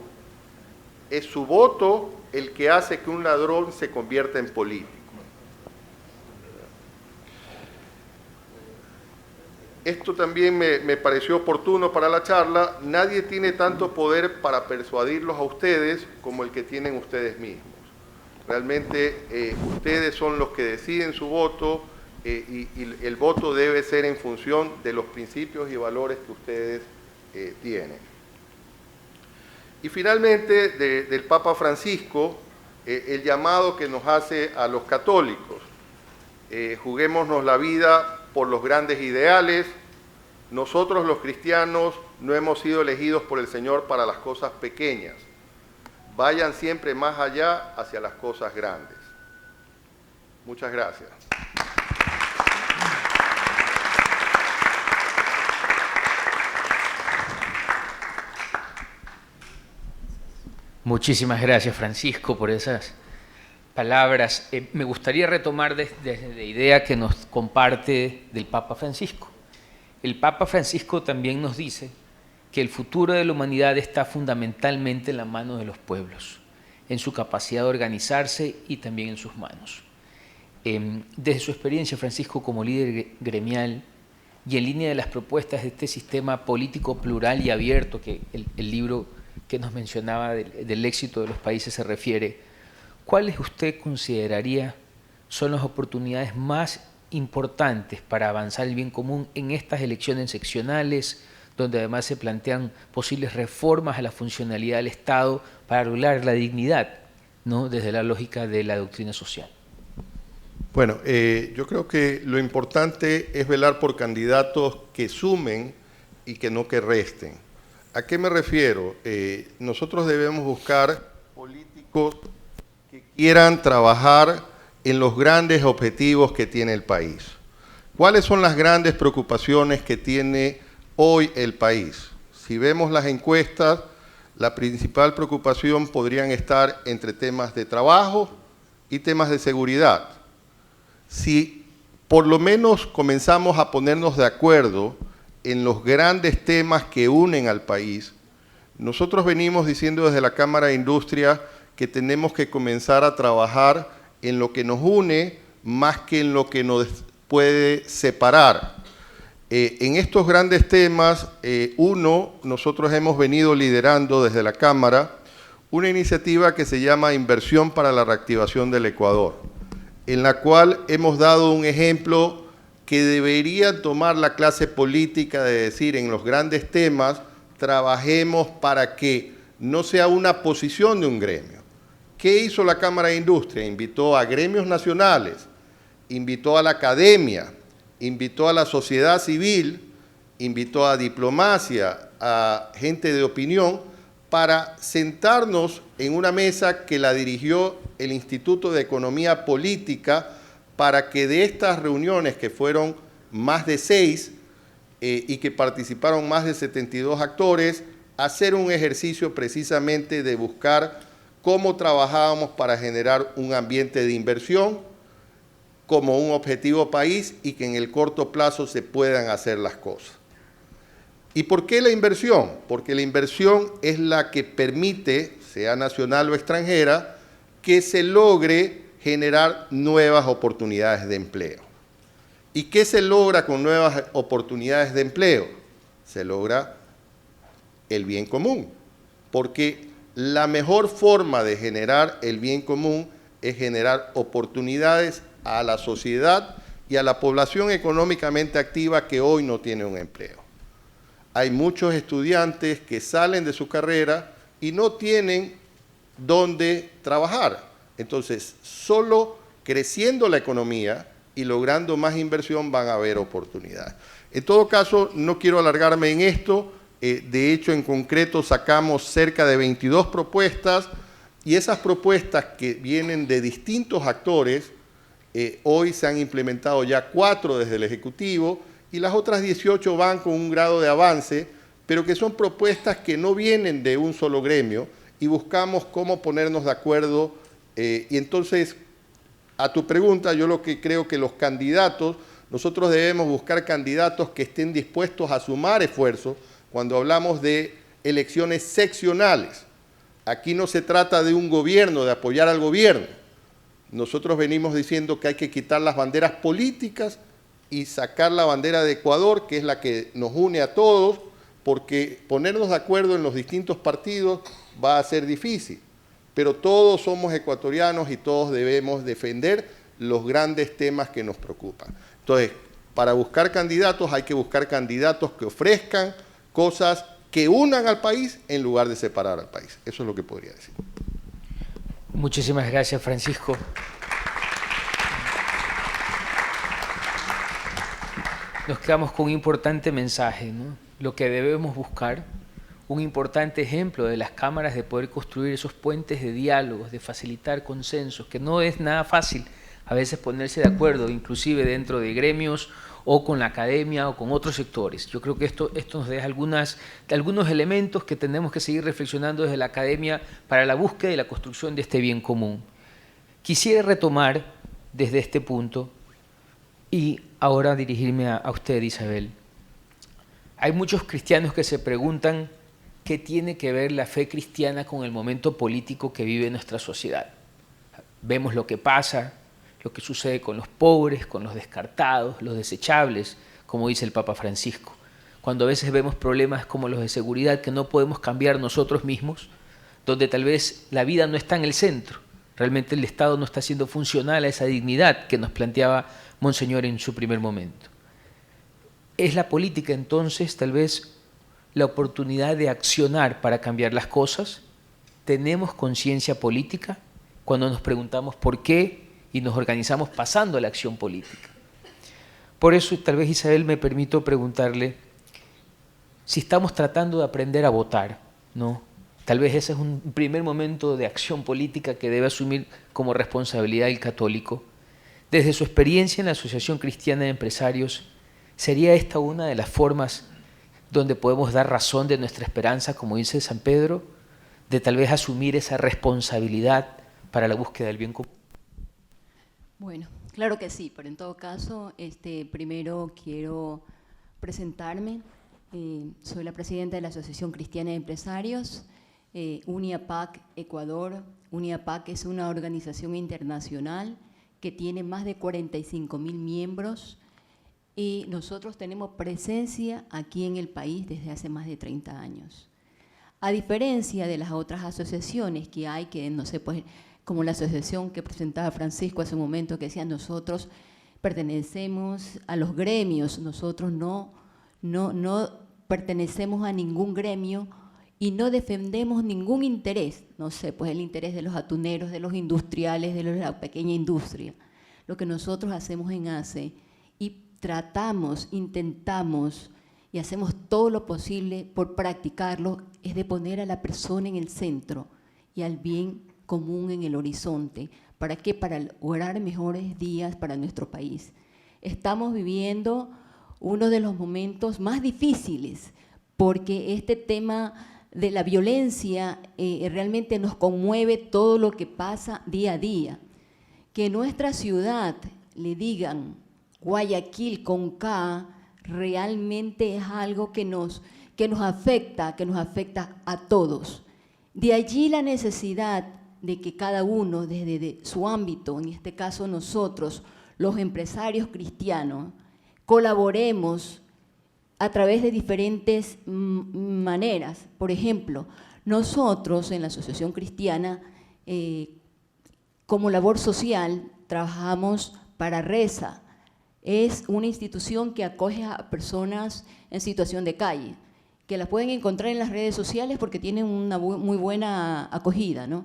Es su voto el que hace que un ladrón se convierta en político. Esto también me pareció oportuno para la charla. Nadie tiene tanto poder para persuadirlos a ustedes como el que tienen ustedes mismos. Realmente ustedes son los que deciden su voto y el voto debe ser en función de los principios y valores que ustedes tienen. Y finalmente, del Papa Francisco, el llamado que nos hace a los católicos. Juguémonos la vida por los grandes ideales. Nosotros los cristianos no hemos sido elegidos por el Señor para las cosas pequeñas. Vayan siempre más allá hacia las cosas grandes. Muchas gracias. Muchísimas gracias, Francisco, por esas palabras. Me gustaría retomar desde la idea que nos comparte del Papa Francisco. El Papa Francisco también nos dice que el futuro de la humanidad está fundamentalmente en la mano de los pueblos, en su capacidad de organizarse y también en sus manos. Desde su experiencia, Francisco, como líder gremial y en línea de las propuestas de este sistema político plural y abierto, que el libro que nos mencionaba del éxito de los países se refiere, ¿cuáles usted consideraría son las oportunidades más importantes para avanzar el bien común en estas elecciones seccionales, donde además se plantean posibles reformas a la funcionalidad del Estado para lograr la dignidad, ¿no?, desde la lógica de la doctrina social? Bueno, yo creo que lo importante es velar por candidatos que sumen y que no que resten. ¿A qué me refiero? Nosotros debemos buscar políticos que quieran trabajar en los grandes objetivos que tiene el país. ¿Cuáles son las grandes preocupaciones que tiene hoy el país? Si vemos las encuestas, la principal preocupación podrían estar entre temas de trabajo y temas de seguridad. Si por lo menos comenzamos a ponernos de acuerdo en los grandes temas que unen al país, nosotros venimos diciendo desde la Cámara de Industria que tenemos que comenzar a trabajar en lo que nos une más que en lo que nos puede separar. En estos grandes temas, nosotros hemos venido liderando desde la Cámara una iniciativa que se llama Inversión para la Reactivación del Ecuador, en la cual hemos dado un ejemplo que debería tomar la clase política de decir en los grandes temas, trabajemos para que no sea una posición de un gremio. ¿Qué hizo la Cámara de Industria? Invitó a gremios nacionales, invitó a la academia, invitó a la sociedad civil, invitó a diplomacia, a gente de opinión, para sentarnos en una mesa que la dirigió el Instituto de Economía Política, para que de estas reuniones, que fueron más de 6 y que participaron más de 72 actores, hacer un ejercicio precisamente de buscar cómo trabajábamos para generar un ambiente de inversión como un objetivo país y que en el corto plazo se puedan hacer las cosas. ¿Y por qué la inversión? Porque la inversión es la que permite, sea nacional o extranjera, que se logre generar nuevas oportunidades de empleo. ¿Y qué se logra con nuevas oportunidades de empleo? Se logra el bien común, porque la mejor forma de generar el bien común es generar oportunidades a la sociedad y a la población económicamente activa que hoy no tiene un empleo. Hay muchos estudiantes que salen de su carrera y no tienen dónde trabajar. Entonces, solo creciendo la economía y logrando más inversión van a haber oportunidades. En todo caso, no quiero alargarme en esto. De hecho, en concreto, sacamos cerca de 22 propuestas y esas propuestas que vienen de distintos actores, hoy se han implementado ya 4 desde el Ejecutivo y las otras 18 van con un grado de avance, pero que son propuestas que no vienen de un solo gremio y buscamos cómo ponernos de acuerdo. Y entonces, a tu pregunta, yo lo que creo que los candidatos, nosotros debemos buscar candidatos que estén dispuestos a sumar esfuerzos cuando hablamos de elecciones seccionales. Aquí no se trata de un gobierno, de apoyar al gobierno. Nosotros venimos diciendo que hay que quitar las banderas políticas y sacar la bandera de Ecuador, que es la que nos une a todos, porque ponernos de acuerdo en los distintos partidos va a ser difícil. Pero todos somos ecuatorianos y todos debemos defender los grandes temas que nos preocupan. Entonces, para buscar candidatos hay que buscar candidatos que ofrezcan cosas que unan al país en lugar de separar al país. Eso es lo que podría decir. Muchísimas gracias, Francisco. Nos quedamos con un importante mensaje, ¿no? Lo que debemos buscar, un importante ejemplo de las cámaras de poder construir esos puentes de diálogos, de facilitar consensos, que no es nada fácil a veces ponerse de acuerdo, inclusive dentro de gremios o con la academia o con otros sectores. Yo creo que esto nos deja algunos elementos que tenemos que seguir reflexionando desde la academia para la búsqueda y la construcción de este bien común. Quisiera retomar desde este punto y ahora dirigirme a usted, Isabel. Hay muchos cristianos que se preguntan qué tiene que ver la fe cristiana con el momento político que vive nuestra sociedad. Vemos lo que pasa, lo que sucede con los pobres, con los descartados, los desechables, como dice el Papa Francisco. Cuando a veces vemos problemas como los de seguridad que no podemos cambiar nosotros mismos, donde tal vez la vida no está en el centro, realmente el Estado no está siendo funcional a esa dignidad que nos planteaba Monseñor en su primer momento. ¿Es la política entonces tal vez la oportunidad de accionar para cambiar las cosas? ¿Tenemos conciencia política cuando nos preguntamos por qué y nos organizamos pasando a la acción política? Por eso tal vez, Isabel, me permito preguntarle si estamos tratando de aprender a votar, ¿no? Tal vez ese es un primer momento de acción política que debe asumir como responsabilidad el católico. Desde su experiencia en la Asociación Cristiana de Empresarios, ¿sería esta una de las formas donde podemos dar razón de nuestra esperanza, como dice San Pedro, de tal vez asumir esa responsabilidad para la búsqueda del bien común? Bueno, claro que sí, pero en todo caso, primero quiero presentarme. Soy la presidenta de la Asociación Cristiana de Empresarios, UNIAPAC Ecuador. UNIAPAC es una organización internacional que tiene más de 45.000 miembros y nosotros tenemos presencia aquí en el país desde hace más de 30 años. A diferencia de las otras asociaciones que hay, que no sé, pues, como la asociación que presentaba Francisco hace un momento, que decía nosotros pertenecemos a los gremios, nosotros no pertenecemos a ningún gremio y no defendemos ningún interés, no sé, pues el interés de los atuneros, de los industriales, de la pequeña industria. Lo que nosotros hacemos en ACE y tratamos, intentamos y hacemos todo lo posible por practicarlo es de poner a la persona en el centro y al bien común en el horizonte. ¿Para qué? Para lograr mejores días para nuestro país. Estamos viviendo uno de los momentos más difíciles porque este tema de la violencia realmente nos conmueve todo lo que pasa día a día. Que nuestra ciudad le digan Guayaquil con K realmente es algo que que nos afecta a todos. De allí la necesidad de que cada uno desde su ámbito, en este caso nosotros, los empresarios cristianos, colaboremos a través de diferentes maneras. Por ejemplo, nosotros en la Asociación Cristiana, como labor social, trabajamos para RESA. Es una institución que acoge a personas en situación de calle, que las pueden encontrar en las redes sociales porque tienen una muy buena acogida, ¿no?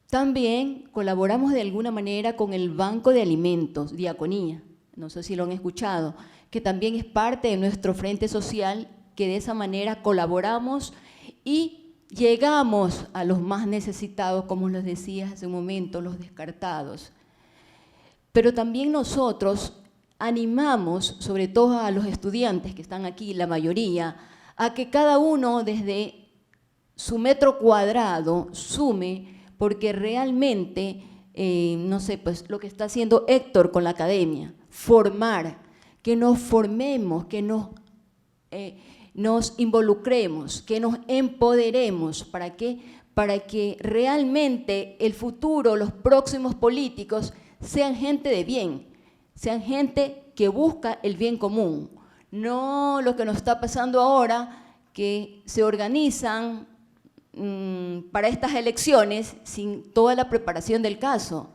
También colaboramos de alguna manera con el Banco de Alimentos, Diaconía, no sé si lo han escuchado, que también es parte de nuestro frente social, que de esa manera colaboramos y llegamos a los más necesitados, como les decía hace un momento, los descartados. Pero también nosotros animamos, sobre todo a los estudiantes que están aquí, la mayoría, a que cada uno desde su metro cuadrado sume, porque realmente, no sé, pues lo que está haciendo Héctor con la academia, formar, que nos formemos, que nos involucremos, que nos empoderemos. ¿Para qué? Para que realmente el futuro, los próximos políticos, sean gente de bien, sean gente que busca el bien común. No lo que nos está pasando ahora, que se organizan para estas elecciones sin toda la preparación del caso.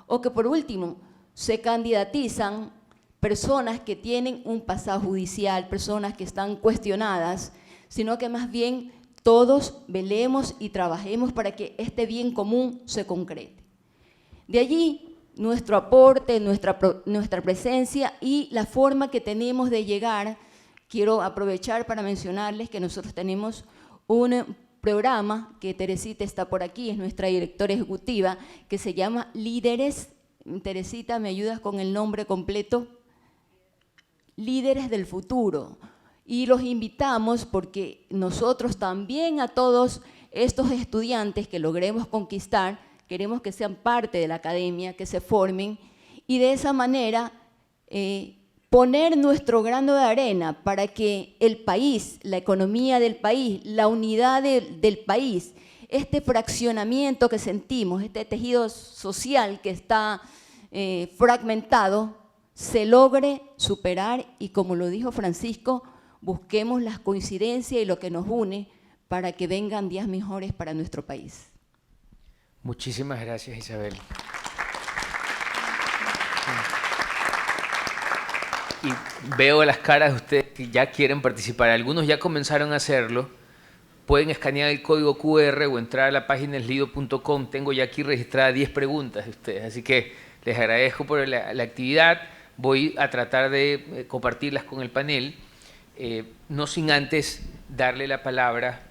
O que por último, se candidatizan personas que tienen un pasado judicial, personas que están cuestionadas, sino que más bien todos velemos y trabajemos para que este bien común se concrete. De allí nuestro aporte, nuestra presencia y la forma que tenemos de llegar. Quiero aprovechar para mencionarles que nosotros tenemos un programa, que Teresita está por aquí, es nuestra directora ejecutiva, que se llama Líderes. Teresita, ¿me ayudas con el nombre completo? Líderes del Futuro. Y los invitamos porque nosotros también a todos estos estudiantes que logremos conquistar, queremos que sean parte de la academia, que se formen y de esa manera poner nuestro grano de arena para que el país, la economía del país, la unidad del país, este fraccionamiento que sentimos, este tejido social que está fragmentado, se logre superar y, como lo dijo Francisco, busquemos las coincidencias y lo que nos une para que vengan días mejores para nuestro país. Muchísimas gracias, Isabel. Y veo las caras de ustedes que ya quieren participar. Algunos ya comenzaron a hacerlo. Pueden escanear el código QR o entrar a la página eslido.com. Tengo ya aquí registradas 10 preguntas de ustedes, así que les agradezco por la actividad. Voy a tratar de compartirlas con el panel, no sin antes darle la palabra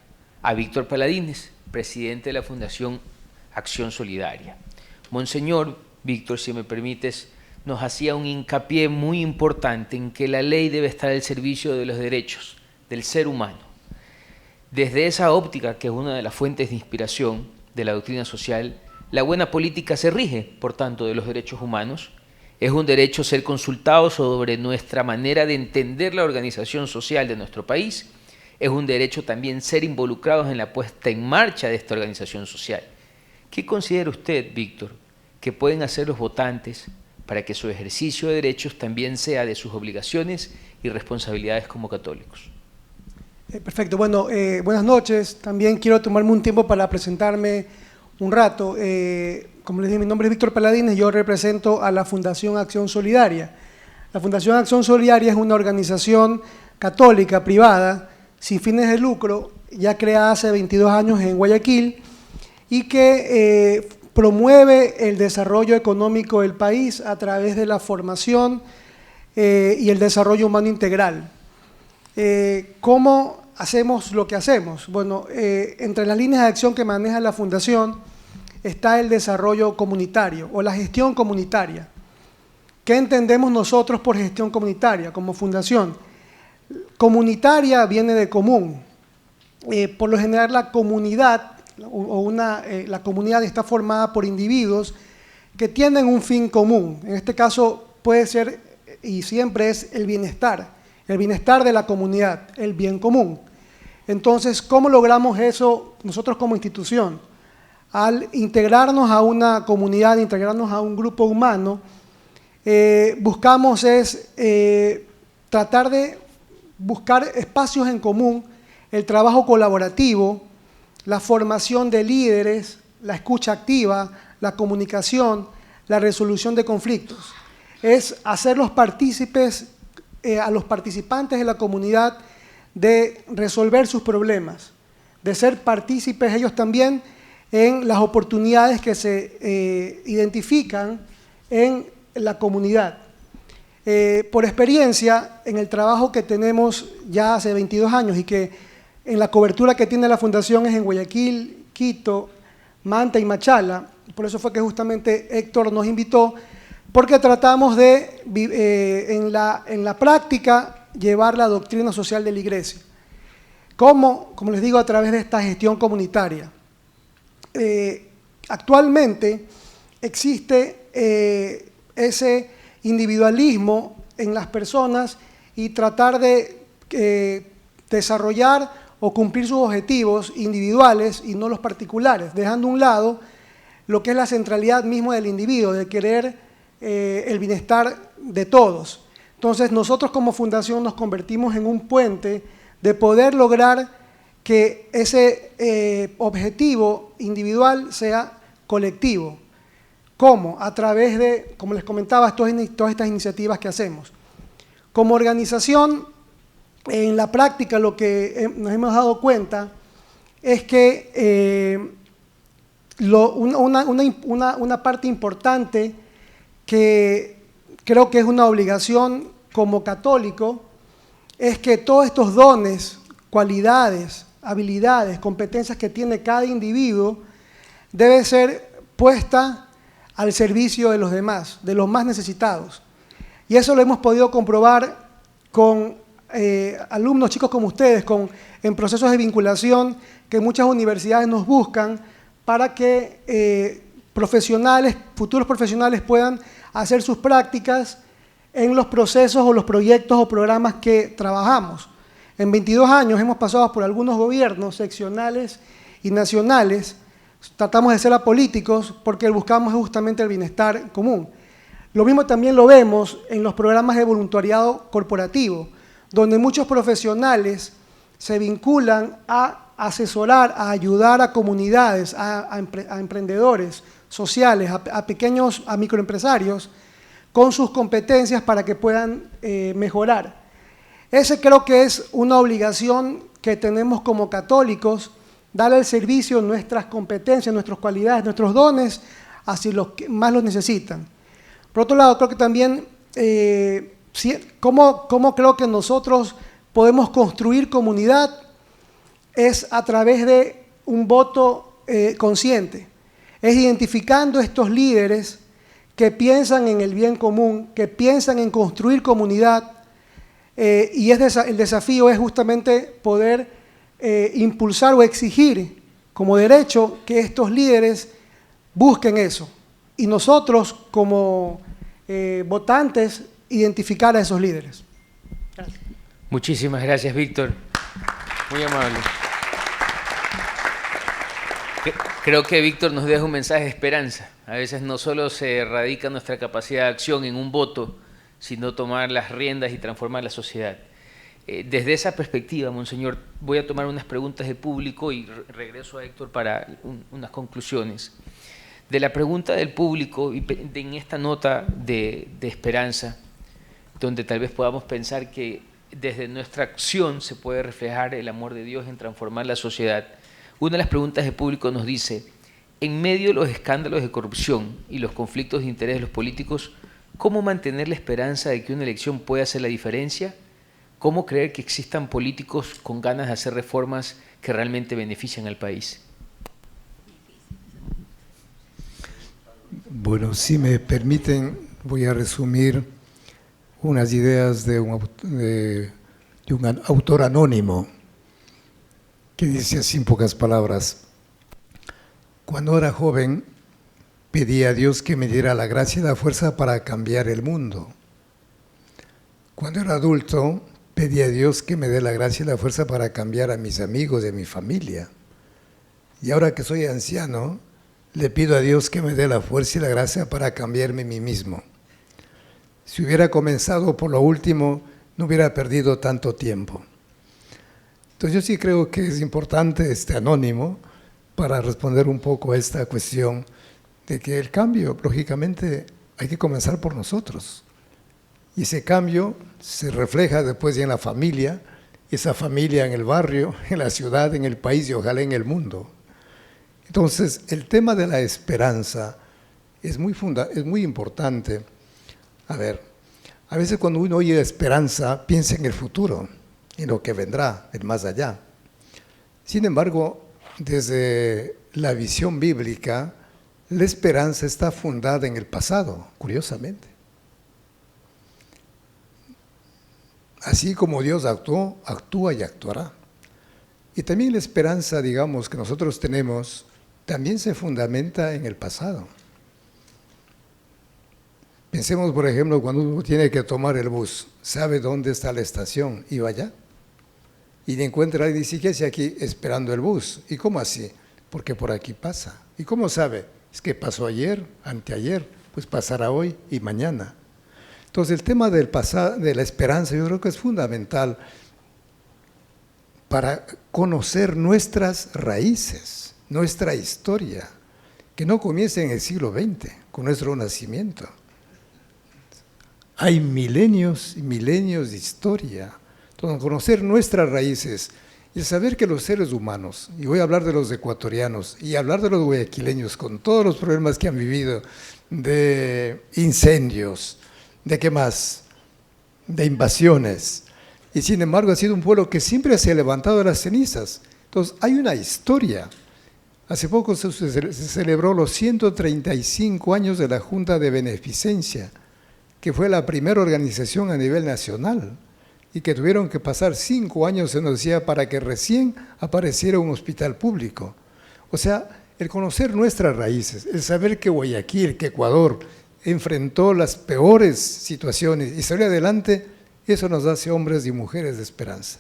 a Víctor Paladines, presidente de la Fundación Acción Solidaria. Monseñor Víctor, si me permites, nos hacía un hincapié muy importante en que la ley debe estar al servicio de los derechos del ser humano. Desde esa óptica, que es una de las fuentes de inspiración de la doctrina social, la buena política se rige, por tanto, de los derechos humanos. Es un derecho ser consultados sobre nuestra manera de entender la organización social de nuestro país. Es un derecho también ser involucrados en la puesta en marcha de esta organización social. ¿Qué considera usted, Víctor, que pueden hacer los votantes para que su ejercicio de derechos también sea de sus obligaciones y responsabilidades como católicos? Perfecto. Bueno, buenas noches. También quiero tomarme un tiempo para presentarme un rato. Como les dije, mi nombre es Víctor Paladines, yo represento a la Fundación Acción Solidaria. La Fundación Acción Solidaria es una organización católica privada sin fines de lucro, ya creada hace 22 años en Guayaquil y que promueve el desarrollo económico del país a través de la formación y el desarrollo humano integral. ¿Cómo hacemos lo que hacemos? Bueno, entre las líneas de acción que maneja la Fundación está el desarrollo comunitario o la gestión comunitaria. ¿Qué entendemos nosotros por gestión comunitaria como fundación? Comunitaria viene de común. Por lo general la comunidad la comunidad está formada por individuos que tienen un fin común. En este caso puede ser y siempre es el bienestar, el bienestar de la comunidad, el bien común. Entonces, ¿cómo logramos eso nosotros como institución? Al integrarnos a una comunidad, integrarnos a un grupo humano, buscamos tratar de buscar espacios en común, el trabajo colaborativo, la formación de líderes, la escucha activa, la comunicación, la resolución de conflictos. Es hacerlos partícipes, a los participantes de la comunidad, de resolver sus problemas, de ser partícipes ellos también en las oportunidades que se identifican en la comunidad. Por experiencia, en el trabajo que tenemos ya hace 22 años y que en la cobertura que tiene la Fundación es en Guayaquil, Quito, Manta y Machala, por eso fue que justamente Héctor nos invitó, porque tratamos de, en la práctica, llevar la doctrina social de la Iglesia. ¿Cómo? Como les digo, a través de esta gestión comunitaria. Actualmente existe ese individualismo en las personas y tratar de desarrollar o cumplir sus objetivos individuales y no los particulares, dejando a un lado lo que es la centralidad misma del individuo, de querer el bienestar de todos. Entonces, nosotros como fundación nos convertimos en un puente de poder lograr que ese objetivo individual sea colectivo. ¿Cómo? A través de, como les comentaba, todas estas iniciativas que hacemos. Como organización, en la práctica lo que nos hemos dado cuenta es que una parte importante que creo que es una obligación como católico es que todos estos dones, cualidades, habilidades, competencias que tiene cada individuo debe ser puesta al servicio de los demás, de los más necesitados. Y eso lo hemos podido comprobar con alumnos, chicos como ustedes, en procesos de vinculación que muchas universidades nos buscan para que profesionales, futuros profesionales puedan hacer sus prácticas en los procesos o los proyectos o programas que trabajamos. En 22 años hemos pasado por algunos gobiernos seccionales y nacionales, tratamos de ser apolíticos porque buscamos justamente el bienestar común. Lo mismo también lo vemos en los programas de voluntariado corporativo, donde muchos profesionales se vinculan a asesorar, a ayudar a comunidades, a emprendedores sociales, a microempresarios, con sus competencias para que puedan mejorar. Ese creo que es una obligación que tenemos como católicos, dar al servicio nuestras competencias, nuestras cualidades, nuestros dones hacia los que más los necesitan. Por otro lado, creo que también, ¿cómo creo que nosotros podemos construir comunidad? Es a través de un voto consciente, es identificando estos líderes que piensan en el bien común, que piensan en construir comunidad, y el desafío es justamente poder impulsar o exigir como derecho que estos líderes busquen eso. Y nosotros como votantes identificar a esos líderes. Gracias. Muchísimas gracias, Víctor. Muy amable. Creo que Víctor nos deja un mensaje de esperanza. A veces no solo se radica nuestra capacidad de acción en un voto, sino tomar las riendas y transformar la sociedad. Desde esa perspectiva, Monseñor, voy a tomar unas preguntas del público y regreso a Héctor para unas conclusiones. De la pregunta del público, y en esta nota de esperanza, donde tal vez podamos pensar que desde nuestra acción se puede reflejar el amor de Dios en transformar la sociedad. Una de las preguntas del público nos dice, en medio de los escándalos de corrupción y los conflictos de interés de los políticos, ¿cómo mantener la esperanza de que una elección pueda hacer la diferencia? ¿Cómo creer que existan políticos con ganas de hacer reformas que realmente benefician al país? Bueno, si me permiten, voy a resumir unas ideas de un autor anónimo que dice así en pocas palabras: cuando era joven pedí a Dios que me diera la gracia y la fuerza para cambiar el mundo. Cuando era adulto pedí a Dios que me dé la gracia y la fuerza para cambiar a mis amigos y a mi familia. Y ahora que soy anciano, le pido a Dios que me dé la fuerza y la gracia para cambiarme a mí mismo. Si hubiera comenzado por lo último, no hubiera perdido tanto tiempo. Entonces yo sí creo que es importante este anónimo para responder un poco a esta cuestión de que el cambio, lógicamente, hay que comenzar por nosotros. Y ese cambio se refleja después ya en la familia, esa familia en el barrio, en la ciudad, en el país y ojalá en el mundo. Entonces, el tema de la esperanza es muy importante. A ver, a veces cuando uno oye esperanza, piensa en el futuro, en lo que vendrá, el más allá. Sin embargo, desde la visión bíblica, la esperanza está fundada en el pasado, curiosamente. Así como Dios actuó, actúa y actuará. Y también la esperanza, digamos, que nosotros tenemos, también se fundamenta en el pasado. Pensemos, por ejemplo, cuando uno tiene que tomar el bus, sabe dónde está la estación y va allá. Y encuentra y dice, ¿qué hace aquí esperando el bus? ¿Y cómo así? Porque por aquí pasa. ¿Y cómo sabe? Es que pasó ayer, anteayer, pues pasará hoy y mañana. Entonces el tema del de la esperanza yo creo que es fundamental para conocer nuestras raíces, nuestra historia, que no comienza en el siglo XX, con nuestro nacimiento. Hay milenios y milenios de historia. Entonces, conocer nuestras raíces y saber que los seres humanos, y voy a hablar de los ecuatorianos y hablar de los guayaquileños con todos los problemas que han vivido, de incendios, ¿de qué más? De invasiones. Y sin embargo ha sido un pueblo que siempre se ha levantado de las cenizas. Entonces hay una historia. Hace poco se celebró los 135 años de la Junta de Beneficencia, que fue la primera organización a nivel nacional y que tuvieron que pasar 5 años, se nos decía, para que recién apareciera un hospital público. O sea, el conocer nuestras raíces, el saber que Guayaquil, que Ecuador enfrentó las peores situaciones y salió adelante, eso nos hace hombres y mujeres de esperanza.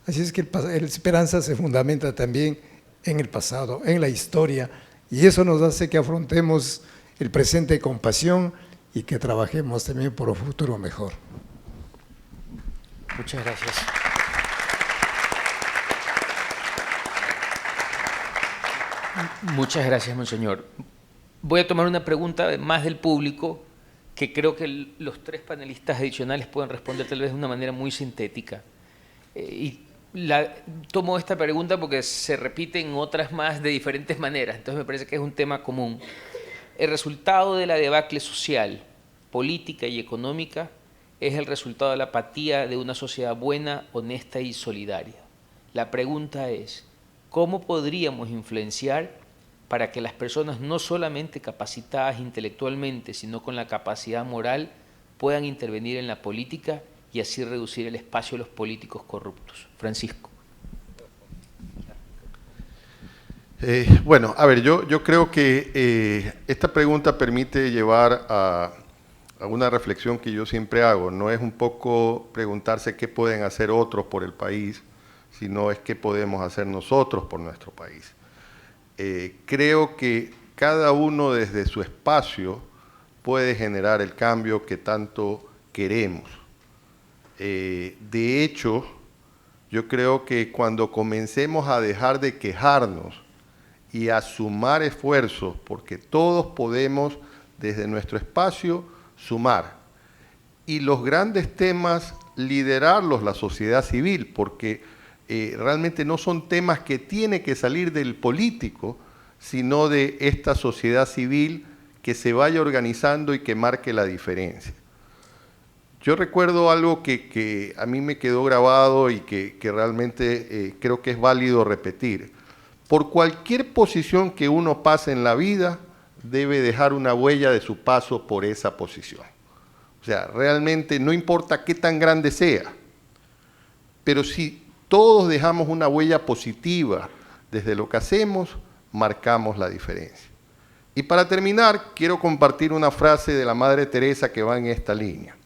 Así es que la esperanza se fundamenta también en el pasado, en la historia, y eso nos hace que afrontemos el presente con pasión y que trabajemos también por un futuro mejor. Muchas gracias. Muchas gracias, monseñor. Voy a tomar una pregunta más del público que creo que los 3 panelistas adicionales pueden responder tal vez de una manera muy sintética. Tomo esta pregunta porque se repiten otras más de diferentes maneras, entonces me parece que es un tema común. El resultado de la debacle social, política y económica es el resultado de la apatía de una sociedad buena, honesta y solidaria. La pregunta es, ¿cómo podríamos influenciar para que las personas no solamente capacitadas intelectualmente, sino con la capacidad moral, puedan intervenir en la política y así reducir el espacio de los políticos corruptos? Francisco. Bueno, a ver, yo creo que esta pregunta permite llevar a una reflexión que yo siempre hago. No es un poco preguntarse qué pueden hacer otros por el país, sino es qué podemos hacer nosotros por nuestro país. Creo que cada uno desde su espacio puede generar el cambio que tanto queremos. De hecho, yo creo que cuando comencemos a dejar de quejarnos y a sumar esfuerzos, porque todos podemos desde nuestro espacio sumar, y los grandes temas liderarlos la sociedad civil, porque realmente no son temas que tiene que salir del político, sino de esta sociedad civil que se vaya organizando y que marque la diferencia. Yo recuerdo algo que a mí me quedó grabado y que realmente creo que es válido repetir. Por cualquier posición que uno pase en la vida, debe dejar una huella de su paso por esa posición. O sea, realmente no importa qué tan grande sea, pero si todos dejamos una huella positiva desde lo que hacemos, marcamos la diferencia. Y para terminar, quiero compartir una frase de la Madre Teresa que va en esta línea.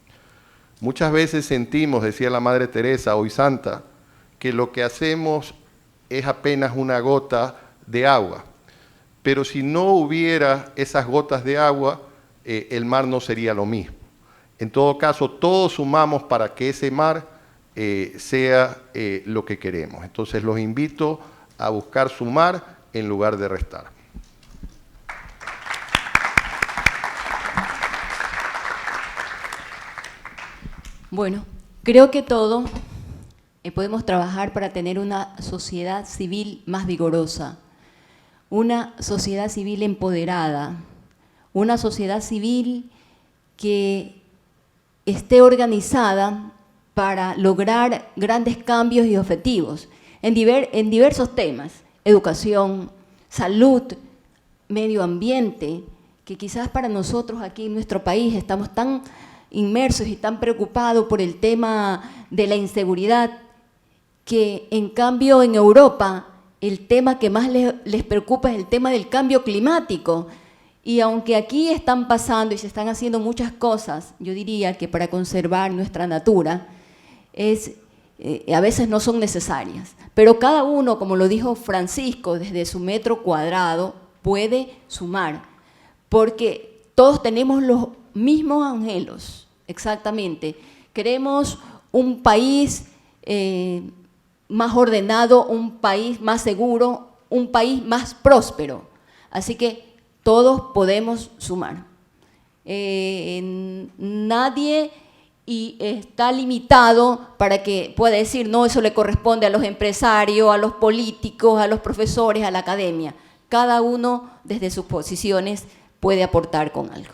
Muchas veces sentimos, decía la Madre Teresa, hoy santa, que lo que hacemos es apenas una gota de agua. Pero si no hubiera esas gotas de agua, el mar no sería lo mismo. En todo caso, todos sumamos para que ese mar sea lo que queremos. Entonces los invito a buscar sumar en lugar de restar. Bueno, creo que todos podemos trabajar para tener una sociedad civil más vigorosa, una sociedad civil empoderada, una sociedad civil que esté organizada para lograr grandes cambios y objetivos en diversos temas: educación, salud, medio ambiente, que quizás para nosotros aquí en nuestro país estamos tan inmersos y tan preocupados por el tema de la inseguridad, que en cambio en Europa el tema que más les preocupa es el tema del cambio climático. Y aunque aquí están pasando y se están haciendo muchas cosas, yo diría que para conservar nuestra natura, a veces no son necesarias. Pero cada uno, como lo dijo Francisco, desde su metro cuadrado puede sumar, porque todos tenemos los mismos anhelos, exactamente. Queremos un país más ordenado, un país más seguro, un país más próspero. Así que todos podemos sumar. Nadie está limitado para que pueda decir, no, eso le corresponde a los empresarios, a los políticos, a los profesores, a la academia. Cada uno, desde sus posiciones, puede aportar con algo.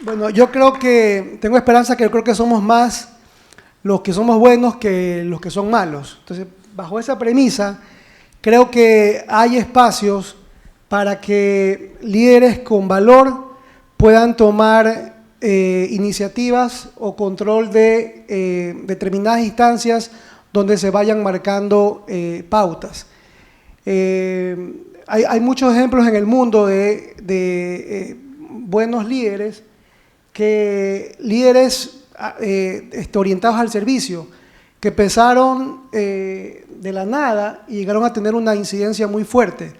Bueno, yo creo que, tengo esperanza que creo que somos más los que somos buenos que los que son malos. Entonces, bajo esa premisa, creo que hay espacios para que líderes con valor puedan tomar iniciativas o control de determinadas instancias donde se vayan marcando pautas. Hay muchos ejemplos en el mundo de buenos líderes, orientados al servicio, que empezaron de la nada y llegaron a tener una incidencia muy fuerte.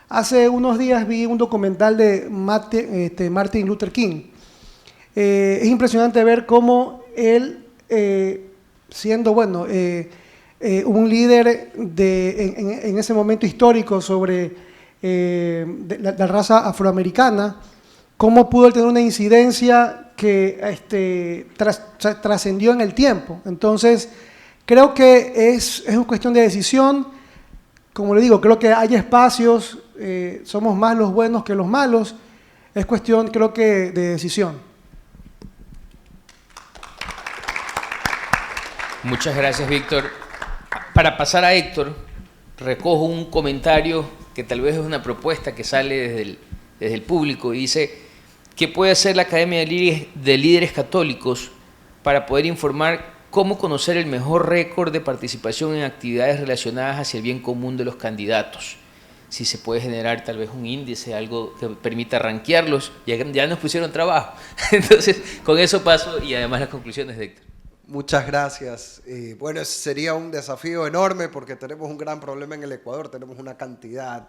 Hace unos días vi un documental de Martin Luther King. Es impresionante ver cómo él, siendo un líder en ese momento histórico sobre la raza afroamericana, cómo pudo tener una incidencia que trascendió en el tiempo. Entonces, creo que es una cuestión de decisión. Como le digo, creo que hay espacios, somos más los buenos que los malos. Es cuestión, creo que, de decisión. Muchas gracias, Víctor. Para pasar a Héctor, recojo un comentario que tal vez es una propuesta que sale desde el público y dice: ¿qué puede hacer la Academia de Líderes Católicos para poder informar cómo conocer el mejor récord de participación en actividades relacionadas hacia el bien común de los candidatos? Si se puede generar tal vez un índice, algo que permita rankearlos. Ya nos pusieron trabajo. Entonces, con eso paso y además las conclusiones de Héctor. Muchas gracias. Bueno, ese sería un desafío enorme porque tenemos un gran problema en el Ecuador. Tenemos una cantidad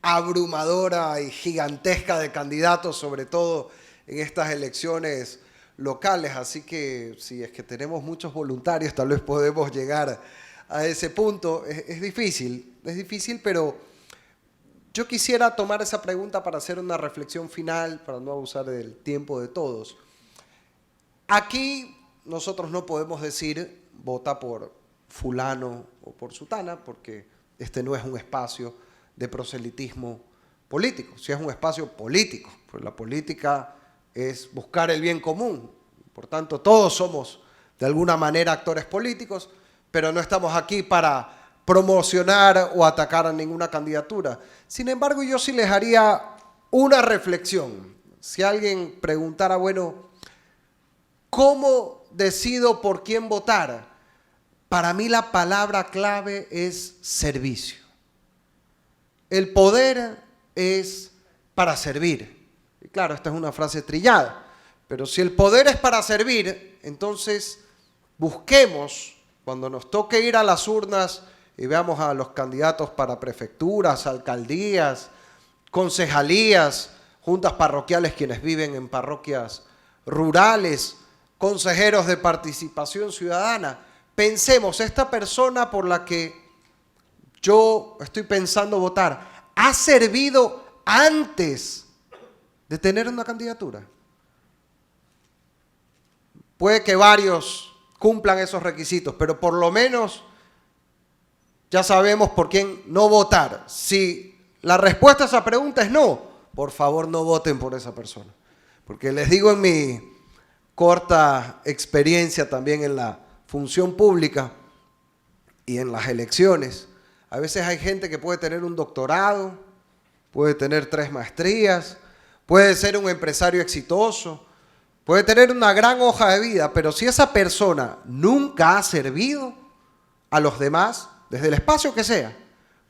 abrumadora y gigantesca de candidatos, sobre todo en estas elecciones locales. Así que si es que tenemos muchos voluntarios, tal vez podemos llegar a ese punto. Es difícil, pero yo quisiera tomar esa pregunta para hacer una reflexión final, para no abusar del tiempo de todos. Aquí nosotros no podemos decir vota por fulano o por sutana, porque este no es un espacio de proselitismo político. Si es un espacio político, pues la política es buscar el bien común. Por tanto, todos somos de alguna manera actores políticos, pero no estamos aquí para promocionar o atacar a ninguna candidatura. Sin embargo, yo sí les haría una reflexión. Si alguien preguntara, bueno, ¿cómo decido por quién votar? Para mí la palabra clave es servicio. El poder es para servir. Y claro, esta es una frase trillada, pero si el poder es para servir, entonces busquemos, cuando nos toque ir a las urnas y veamos a los candidatos para prefecturas, alcaldías, concejalías, juntas parroquiales, quienes viven en parroquias rurales, consejeros de participación ciudadana, pensemos, esta persona por la que yo estoy pensando votar, ¿ha servido antes de tener una candidatura? Puede que varios cumplan esos requisitos, pero por lo menos ya sabemos por quién no votar. Si la respuesta a esa pregunta es no, por favor no voten por esa persona. Porque les digo, en mi corta experiencia también en la función pública y en las elecciones, a veces hay gente que puede tener un doctorado, puede tener 3 maestrías, puede ser un empresario exitoso, puede tener una gran hoja de vida, pero si esa persona nunca ha servido a los demás, desde el espacio que sea,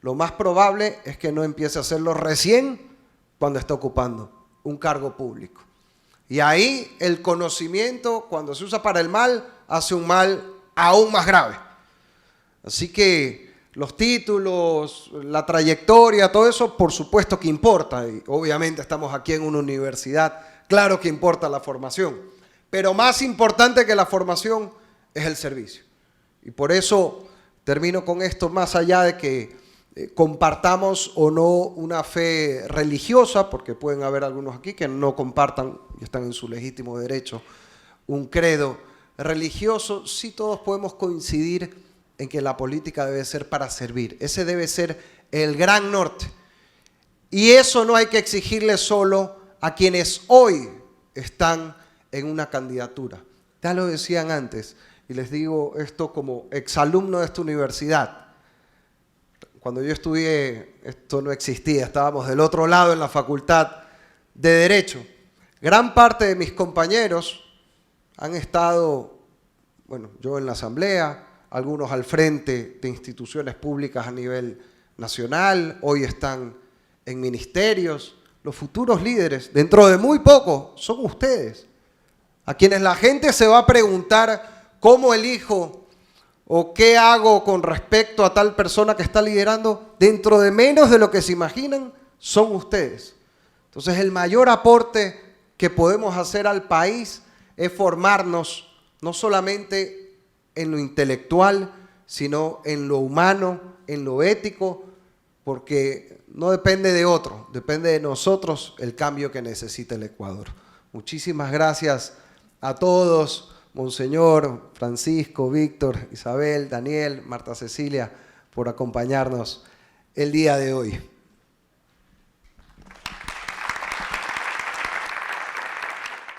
lo más probable es que no empiece a hacerlo recién cuando está ocupando un cargo público. Y ahí el conocimiento, cuando se usa para el mal, hace un mal aún más grave. Así que los títulos, la trayectoria, todo eso por supuesto que importa. Y obviamente estamos aquí en una universidad, claro que importa la formación. Pero más importante que la formación es el servicio. Y por eso termino con esto, más allá de que compartamos o no una fe religiosa, porque pueden haber algunos aquí que no compartan y están en su legítimo derecho un credo religioso, sí todos podemos coincidir en que la política debe ser para servir. Ese debe ser el gran norte. Y eso no hay que exigirle solo a quienes hoy están en una candidatura. Ya lo decían antes, y les digo esto como exalumno de esta universidad. Cuando yo estudié, esto no existía, estábamos del otro lado en la Facultad de Derecho. Gran parte de mis compañeros han estado, bueno, yo en la asamblea, algunos al frente de instituciones públicas a nivel nacional, hoy están en ministerios. Los futuros líderes, dentro de muy poco, son ustedes, a quienes la gente se va a preguntar cómo elijo o qué hago con respecto a tal persona que está liderando. Dentro de menos de lo que se imaginan, son ustedes. Entonces, el mayor aporte que podemos hacer al país es formarnos no solamente en lo intelectual, sino en lo humano, en lo ético, porque no depende de otro, depende de nosotros el cambio que necesita el Ecuador. Muchísimas gracias a todos, Monseñor, Francisco, Víctor, Isabel, Daniel, Marta Cecilia, por acompañarnos el día de hoy.